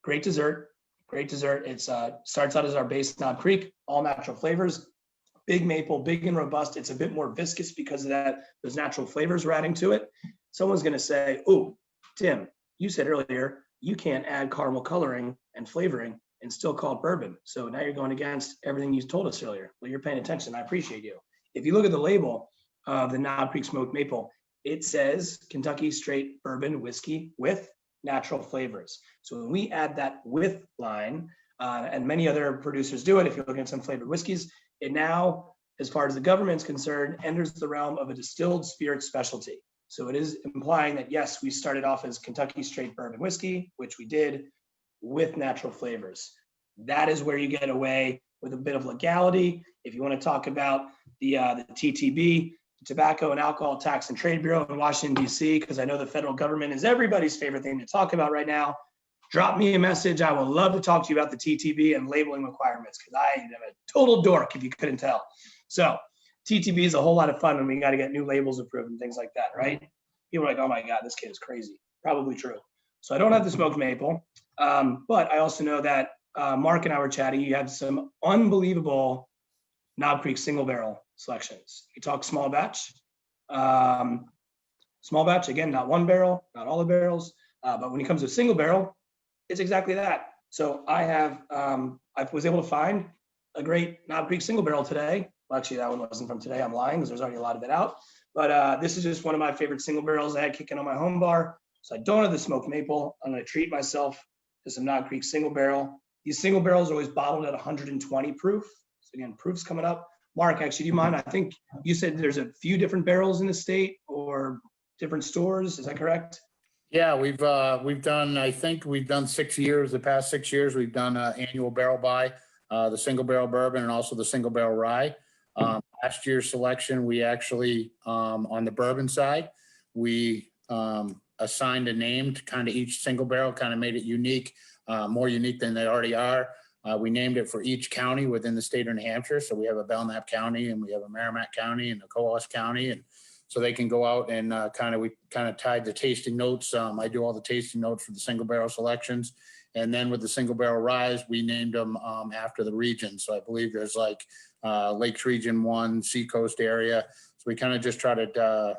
Speaker 2: great dessert. It starts out as our base Knob Creek, all natural flavors, big maple, big and robust. It's a bit more viscous because of those natural flavors we're adding to it. Someone's going to say, oh, Tim, you said earlier, you can't add caramel coloring and flavoring and still call it bourbon. So now you're going against everything you told us earlier. Well, you're paying attention. I appreciate you. If you look at the label of the Knob Creek smoked maple, it says Kentucky straight bourbon whiskey with natural flavors. So when we add that with line, and many other producers do it, if you're looking at some flavored whiskeys, it now, as far as the government's concerned, enters the realm of a distilled spirit specialty. So it is implying that, yes, we started off as Kentucky straight bourbon whiskey, which we did with natural flavors. That is where you get away with a bit of legality. If you want to talk about the TTB, Tobacco and Alcohol Tax and Trade Bureau in Washington, D.C., because I know the federal government is everybody's favorite thing to talk about right now, drop me a message. I will love to talk to you about the TTB and labeling requirements, because I am a total dork if you couldn't tell. So TTB is a whole lot of fun when we got to get new labels approved and things like that, right? People are like, oh my God, this kid is crazy. Probably true. So I don't have the smoked maple, but I also know that Mark and I were chatting. You have some unbelievable Knob Creek single barrel selections. You talk small batch. Small batch, again, not one barrel, not all the barrels, but when it comes to single barrel, it's exactly that. So I was able to find a great Knob Creek single barrel today. Well, actually, that one wasn't from today. I'm lying because there's already a lot of it out. But this is just one of my favorite single barrels I had kicking on my home bar. So I don't have the smoked maple. I'm going to treat myself to some Knob Creek single barrel. These single barrels are always bottled at 120 proof. So again, proof's coming up. Mark, actually, do you mind? I think you said there's a few different barrels in the state or different stores. Is that correct?
Speaker 3: Yeah, we've done, I think we've done 6 years, the past 6 years, we've done annual barrel buy, the single barrel bourbon and also the single barrel rye. Last year's selection, we actually, on the bourbon side, we assigned a name to kind of each single barrel, kind of made it unique, more unique than they already are. We named it for each county within the state of New Hampshire. So we have a Belknap County and we have a Merrimack County and a Coos County. And so they can go out and we tied the tasting notes. I do all the tasting notes for the single barrel selections. And then with the single barrel ryes, we named them after the region. So I believe there's like Lakes Region 1, Seacoast area. So we kind of just try to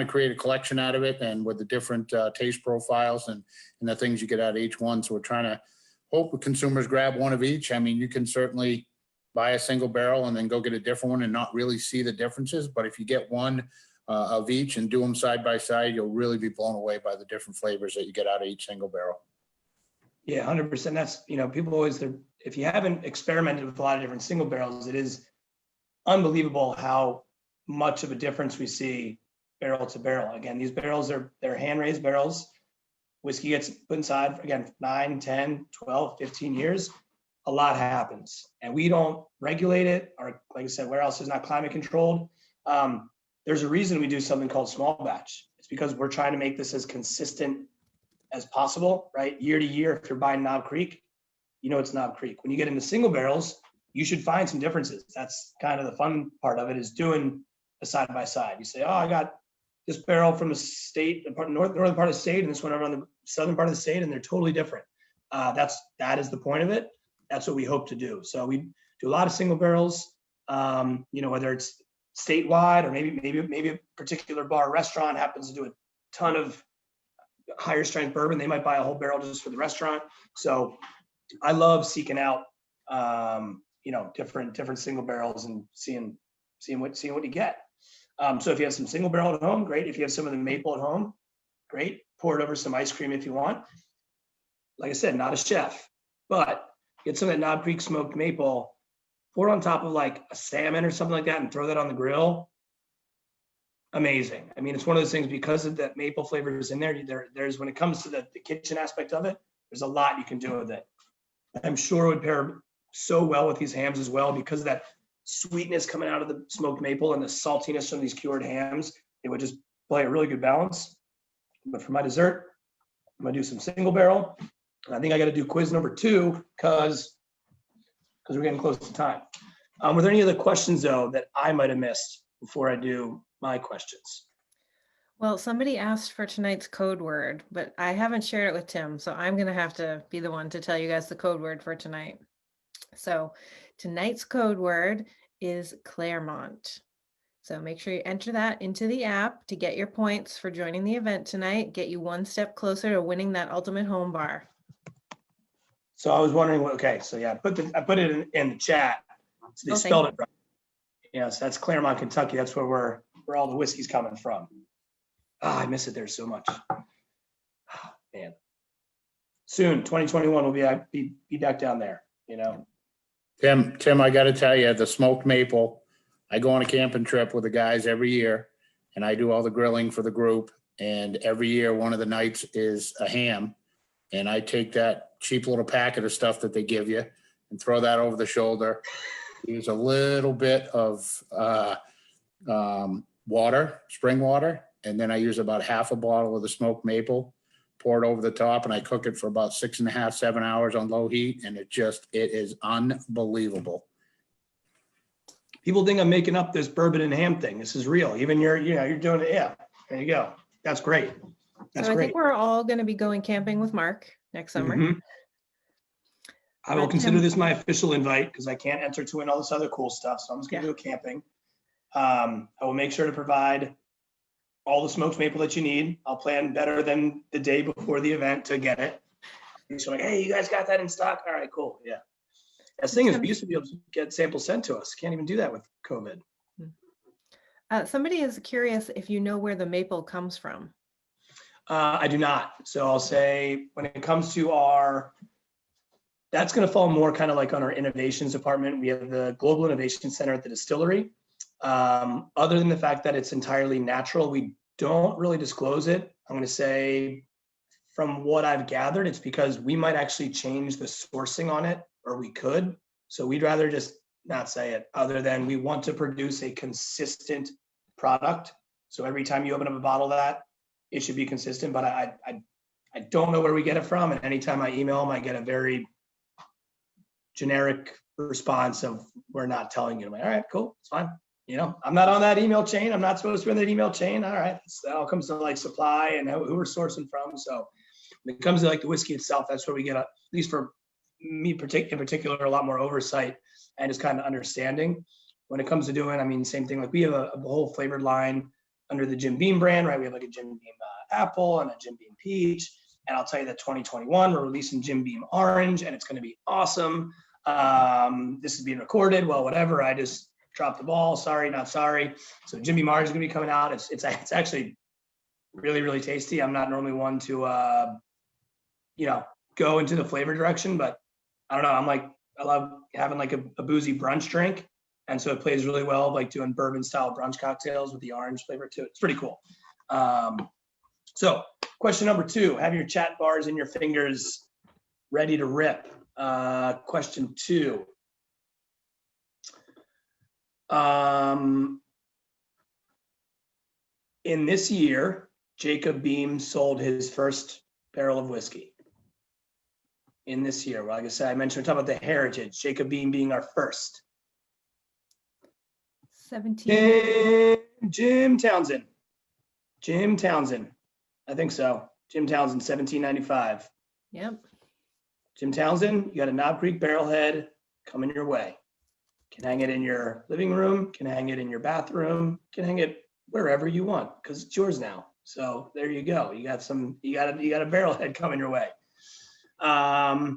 Speaker 3: create a collection out of it, and with the different taste profiles and the things you get out of each one. So we're trying to hope consumers grab one of each. I mean, you can certainly buy a single barrel and then go get a different one and not really see the differences. But if you get one of each and do them side by side, you'll really be blown away by the different flavors that you get out of each single barrel.
Speaker 2: Yeah, 100%. That's, people always, if you haven't experimented with a lot of different single barrels, it is unbelievable how much of a difference we see barrel to barrel. Again, these barrels they're hand-raised barrels. Whiskey gets put inside, again, 9, 10, 12, 15 years. A lot happens. And we don't regulate it, or like I said, warehouse is not climate controlled. There's a reason we do something called small batch. It's because we're trying to make this as consistent as possible, right? Year to year, if you're buying Knob Creek, it's Knob Creek. When you get into single barrels, you should find some differences. That's kind of the fun part of it, is doing a side by side. You say, oh, I got this barrel from the state, northern part of the state, and this one over on the southern part of the state, and they're totally different. That is the point of it. That's what we hope to do. So we do a lot of single barrels, whether it's statewide or maybe a particular bar or restaurant happens to do a ton of higher strength bourbon, they might buy a whole barrel just for the restaurant. So I love seeking out, different single barrels and seeing what you get. So if you have some single barrel at home, great. If you have some of the maple at home, great. Pour it over some ice cream if you want. Like I said, not a chef, but get some of that Knob Creek smoked maple, pour it on top of like a salmon or something like that and throw that on the grill. Amazing. I mean, it's one of those things because of that maple flavor is in there. There's when it comes to the kitchen aspect of it, there's a lot you can do with it. I'm sure it would pair so well with these hams as well because of that sweetness coming out of the smoked maple and the saltiness from these cured hams. It would just play a really good balance. But for my dessert, I'm gonna do some single barrel. I think I got to do quiz number 2 because we're getting close to time. Were there any other questions though that I might have missed before I do my questions?
Speaker 1: Well, somebody asked for tonight's code word, but I haven't shared it with Tim, so I'm going to have to be the one to tell you guys the code word for tonight. So tonight's code word is Claremont. So make sure you enter that into the app to get your points for joining the event tonight, get you one step closer to winning that ultimate home bar.
Speaker 2: So I was wondering so yeah, I put it in the chat. So they spelled it right. Yes, that's Claremont, Kentucky. That's where all the whiskey's coming from. I miss it there so much. Man. Soon, 2021 will be back down there,
Speaker 3: Tim, I got to tell you, the smoked maple, I go on a camping trip with the guys every year and I do all the grilling for the group. And every year, one of the nights is a ham. And I take that cheap little packet of stuff that they give you and throw that over the shoulder. Use a little bit of water, spring water. And then I use about half a bottle of the smoked maple, pour it over the top, and I cook it for about 6.5, 7 hours on low heat. And it is unbelievable.
Speaker 2: People think I'm making up this bourbon and ham thing. This is real. Even you're doing it. Yeah, there you go. That's great. That's
Speaker 1: I
Speaker 2: great.
Speaker 1: think we're all going to be going camping with Mark next summer.
Speaker 2: Mm-hmm. I will consider this my official invite because I can't enter to win all this other cool stuff. So I'm just going to go camping. I will make sure to provide all the smoked maple that you need. I'll plan better than the day before the event to get it. So like, hey, you guys got that in stock? All right, cool. Yeah. The thing is, we used to be able to get samples sent to us. Can't even do that with COVID.
Speaker 1: Somebody is curious if you know where the maple comes from.
Speaker 2: I do not. So I'll say when it comes to that's going to fall more kind of like on our innovations department. We have the Global Innovation Center at the distillery. Other than the fact that it's entirely natural, we don't really disclose it. I'm going to say from what I've gathered, it's because we might actually change the sourcing on it, or we could. So we'd rather just not say it, other than we want to produce a consistent product. So every time you open up a bottle of that, it should be consistent, but I don't know where we get it from. And anytime I email them, I get a very generic response of, we're not telling you. I'm like, all right, cool, it's fine. I'm not on that email chain. I'm not supposed to be on that email chain. All right, that all comes to like supply and who we're sourcing from. So when it comes to like the whiskey itself, that's where we get, at least for me in particular, a lot more oversight and just kind of understanding. When it comes to doing, same thing, like we have a whole flavored line under the Jim Beam brand, right? We have like a Jim Beam apple and a Jim Beam peach. And I'll tell you that 2021, we're releasing Jim Beam orange and it's going to be awesome. This is being recorded. Well, whatever. I just dropped the ball. Sorry, not sorry. So Jim Beam orange is going to be coming out. It's actually really, really tasty. I'm not normally one to, go into the flavor direction, but I don't know. I love having like a boozy brunch drink. And so it plays really well, like doing bourbon style brunch cocktails with the orange flavor too. It's pretty cool. So question number 2, have your chat bars in your fingers ready to rip. Question 2. In this year, Jacob Beam sold his first barrel of whiskey. In this year, well, like I said, I mentioned, we're talking about the heritage, Jacob Beam being our first.
Speaker 1: 17.
Speaker 2: Jim Townsend. I think so. Jim Townsend, 1795.
Speaker 1: Yep.
Speaker 2: Jim Townsend, you got a Knob Creek barrelhead coming your way. Can hang it in your living room, can hang it in your bathroom, can hang it wherever you want because it's yours now. So there you go. You got a barrelhead coming your way. That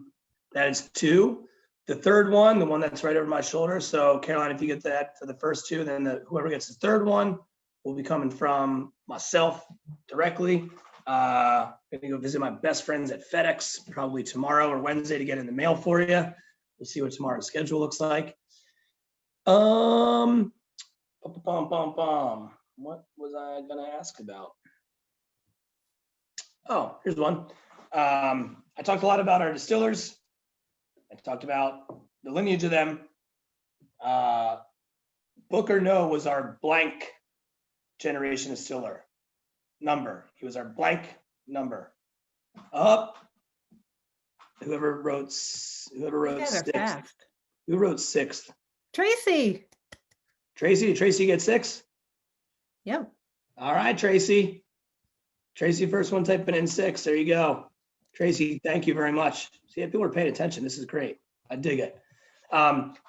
Speaker 2: is 2. The third one, the one that's right over my shoulder. So Caroline, if you get that for the first 2, then whoever gets the third one will be coming from myself directly. I'm gonna go visit my best friends at FedEx probably tomorrow or Wednesday to get in the mail for you. We'll see what tomorrow's schedule looks like. What was I gonna ask about? Oh, here's one. I talked a lot about our distillers. I talked about the lineage of them. Booker No was our blank generation distiller number. He was our blank number. Up. Whoever wrote
Speaker 1: You guys are
Speaker 2: sixth.
Speaker 1: fast.
Speaker 2: Who wrote 6th?
Speaker 1: Tracy.
Speaker 2: Tracy. Did Tracy get 6?
Speaker 1: Yep.
Speaker 2: All right, Tracy. Tracy, first one typing in 6. There you go. Tracy, thank you very much. See, people are paying attention. This is great. I dig it.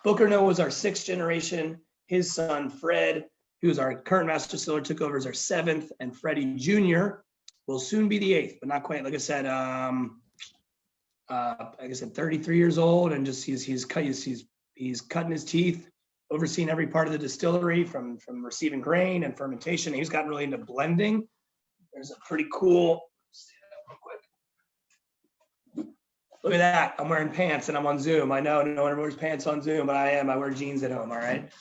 Speaker 2: Booker No was our 6th generation. His son, Fred, who's our current master distiller, took over as our 7th, and Freddie Jr. will soon be the 8th, but not quite. Like I said, 33 years old, and just he's cutting his teeth, overseeing every part of the distillery from receiving grain and fermentation. He's gotten really into blending. There's a pretty cool. Look at that. I'm wearing pants and I'm on Zoom. I know no one wears pants on Zoom, but I am. I wear jeans at home. All right.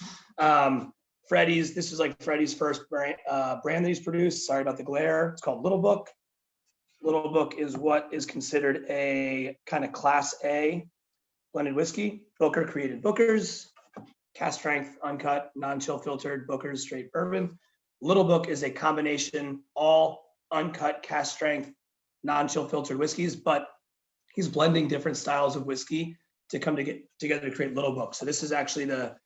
Speaker 2: Freddie's. This is like Freddie's first brand that he's produced. Sorry about the glare. It's called Little Book. Little Book is what is considered a kind of class A blended whiskey. Booker created Booker's, cast strength, uncut, non-chill filtered Booker's straight bourbon. Little Book is a combination, all uncut, cast strength, non-chill filtered whiskeys, but he's blending different styles of whiskey to come together to create Little Book. So this is actually the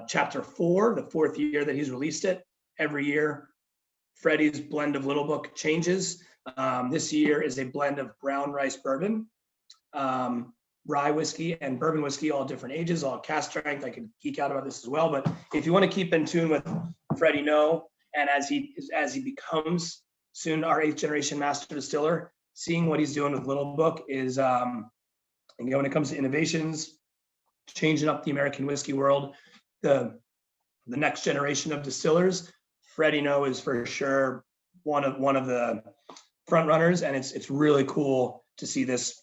Speaker 2: chapter 4, the 4th year that he's released it. Every year, Freddie's blend of Little Book changes. This year is a blend of brown rice bourbon, rye whiskey, and bourbon whiskey, all different ages, all cast strength. I could geek out about this as well, but if you want to keep in tune with Freddie No, and as he becomes soon our 8th generation master distiller, seeing what he's doing with Little Book is, when it comes to innovations, changing up the American whiskey world, the next generation of distillers, Freddie No is for sure one of the front runners, and it's really cool to see this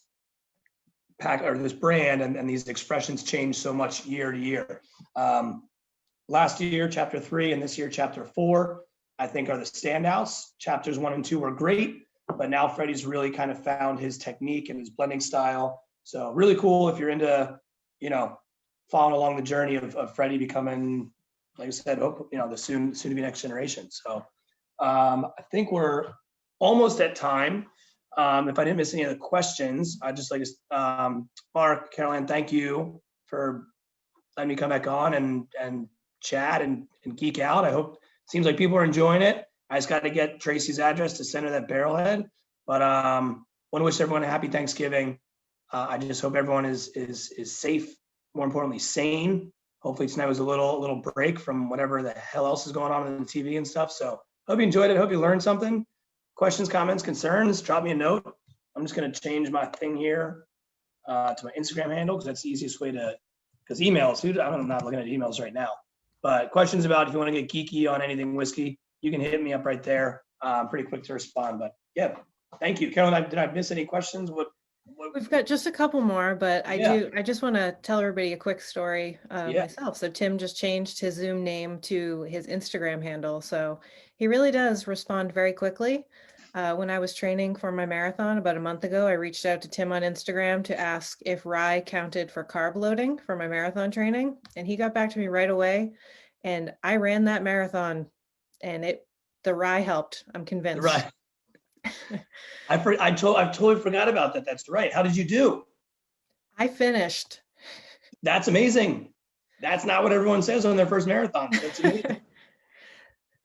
Speaker 2: this brand and these expressions change so much year to year. Last year, chapter 3, and this year, chapter 4, I think are the standouts. Chapters 1 and 2 were great, but now Freddie's really kind of found his technique and his blending style. So really cool if you're into, following along the journey of Freddie becoming, like I said, the soon to be next generation. So I think we're almost at time. If I didn't miss any of the questions, I'd just like to, Mark, Caroline, thank you for letting me come back on and chat and geek out. I hope, seems like people are enjoying it. I just got to get Tracy's address to send her that barrelhead, but want to wish everyone a happy Thanksgiving. I just hope everyone is safe, more importantly, sane. Hopefully tonight was a little break from whatever the hell else is going on the TV and stuff. So hope you enjoyed it. Hope you learned something. Questions, comments, concerns, drop me a note. I'm just going to change my thing here to my Instagram handle because that's the easiest way because emails, I'm not looking at emails right now, but questions about if you want to get geeky on anything whiskey, you can hit me up right there. I'm pretty quick to respond, but yeah, thank you. Caroline, did I miss any questions?
Speaker 1: We've got just a couple more, but I just want to tell everybody a quick story myself. So Tim just changed his Zoom name to his Instagram handle. So he really does respond very quickly. When I was training for my marathon about a month ago, I reached out to Tim on Instagram to ask if rye counted for carb loading for my marathon training. And he got back to me right away. And I ran that marathon and the rye helped. I'm convinced.
Speaker 2: Right. I totally forgot about that. That's right. How did you do?
Speaker 1: I finished.
Speaker 2: That's amazing. That's not what everyone says on their first marathon. That's amazing.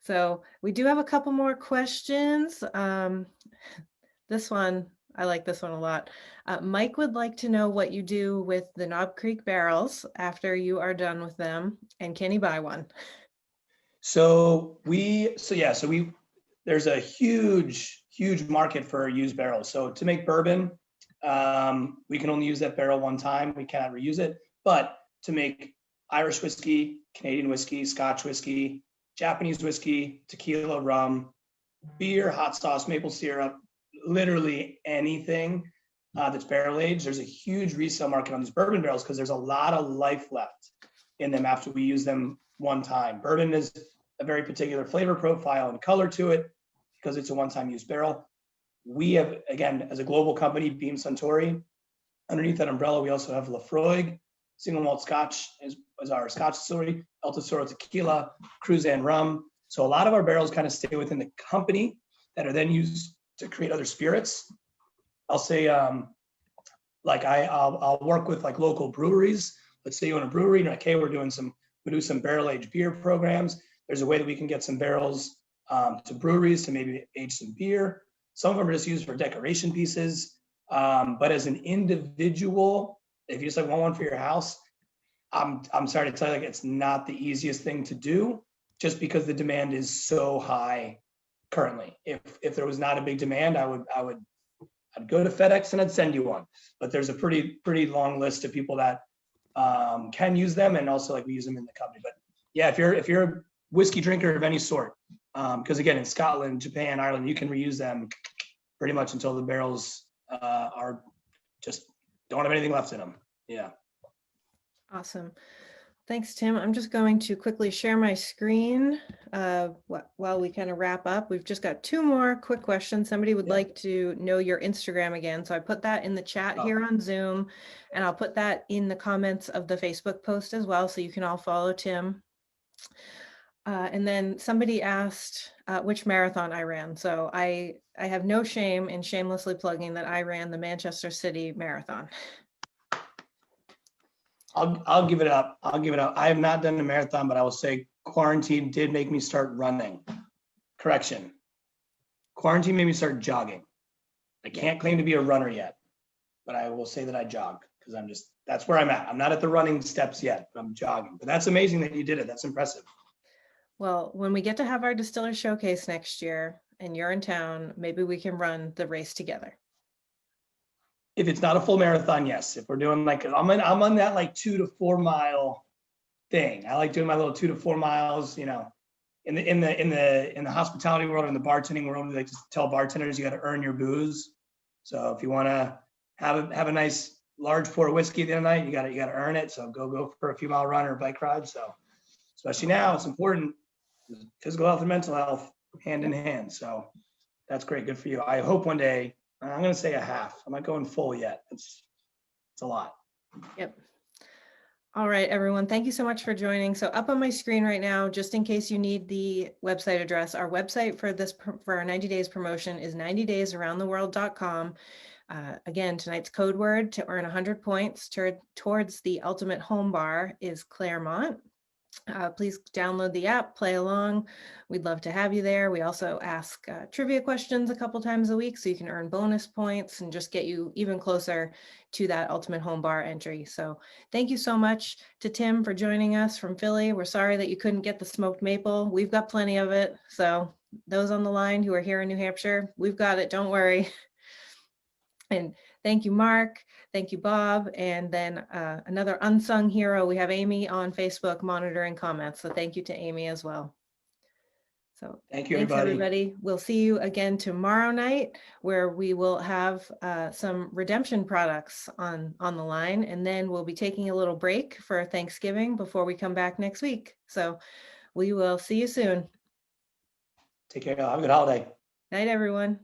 Speaker 1: So we do have a couple more questions. This one, I like this one a lot. Mike would like to know what you do with the Knob Creek barrels after you are done with them, and can he buy one?
Speaker 2: So there's a huge market for used barrels. So to make bourbon, we can only use that barrel one time. We cannot reuse it. But to make Irish whiskey, Canadian whiskey, Scotch whiskey, Japanese whiskey, tequila, rum, beer, hot sauce, maple syrup, literally anything that's barrel aged, there's a huge resale market on these bourbon barrels because there's a lot of life left in them after we use them one time. Bourbon is a very particular flavor profile and color to it because it's a one-time use barrel. We have, again, as a global company, Beam Suntory, underneath that umbrella, we also have Lafroig, single malt Scotch is our Scotch distillery, El Tesoro tequila, Cruzan rum. So a lot of our barrels kind of stay within the company that are then used to create other spirits. I'll say, like I'll work with like local breweries. Let's say you own a brewery, and like, hey, we do some barrel aged beer programs. There's a way that we can get some barrels to breweries to maybe age some beer. Some of them are just used for decoration pieces. But as an individual, if you just like want one for your house, I'm sorry to tell you, like, it's not the easiest thing to do just because the demand is so high currently. If there was not a big demand, I'd go to FedEx and I'd send you one. But there's a pretty long list of people that can use them, and also like we use them in the company. But yeah, if you're a whiskey drinker of any sort, because again, in Scotland, Japan, Ireland, you can reuse them pretty much until the barrels are just don't have anything left in them. Yeah.
Speaker 1: Awesome. Thanks, Tim. I'm just going to quickly share my screen while we kind of wrap up. We've just got 2 more quick questions. Somebody would like to know your Instagram again. So I put that in the chat here on Zoom, and I'll put that in the comments of the Facebook post as well, so you can all follow Tim. And then somebody asked which marathon I ran. So I have no shame in shamelessly plugging that I ran the Manchester City Marathon.
Speaker 2: I'll give it up. I have not done a marathon, but I will say quarantine did make me start running. Correction. Quarantine made me start jogging. I can't claim to be a runner yet, but I will say that I jog because that's where I'm at. I'm not at the running steps yet, but I'm jogging. But that's amazing that you did it. That's impressive.
Speaker 1: Well, when we get to have our distiller showcase next year and you're in town, maybe we can run the race together.
Speaker 2: If it's not a full marathon, yes. If we're doing like, I'm on that like 2 to 4 mile thing. I like doing my little 2 to 4 miles, you know, in the hospitality world, in the bartending world, we like to tell bartenders you got to earn your booze. So if you want to have a nice large pour of whiskey at the end of the night, you got to earn it. So go for a few mile run or bike ride. So especially now, it's important. Physical health and mental health hand in hand. So that's great. Good for you. I hope one day, I'm going to say a half. I'm not going full yet. It's a lot. Yep.
Speaker 1: All right, everyone. Thank you so much for joining. So up on my screen right now, just in case you need the website address, our website for our 90 days promotion is 90daysaroundtheworld.com. Again, tonight's code word to earn 100 points towards the ultimate home bar is Claremont. Please download the app, play along. We'd love to have you there. We also ask trivia questions a couple times a week so you can earn bonus points and just get you even closer to that ultimate home bar entry. So thank you so much to Tim for joining us from Philly. We're sorry that you couldn't get the smoked maple. We've got plenty of it. So those on the line who are here in New Hampshire, we've got it. Don't worry. And thank you, Mark. Thank you, Bob. And then another unsung hero, we have Amy on Facebook monitoring comments. So thank you to Amy as well. So
Speaker 2: thank you,
Speaker 1: thanks, everybody. We'll see you again tomorrow night, where we will have some redemption products on the line. And then we'll be taking a little break for Thanksgiving before we come back next week. So we will see you soon.
Speaker 2: Take care. Have a good holiday.
Speaker 1: Night, everyone.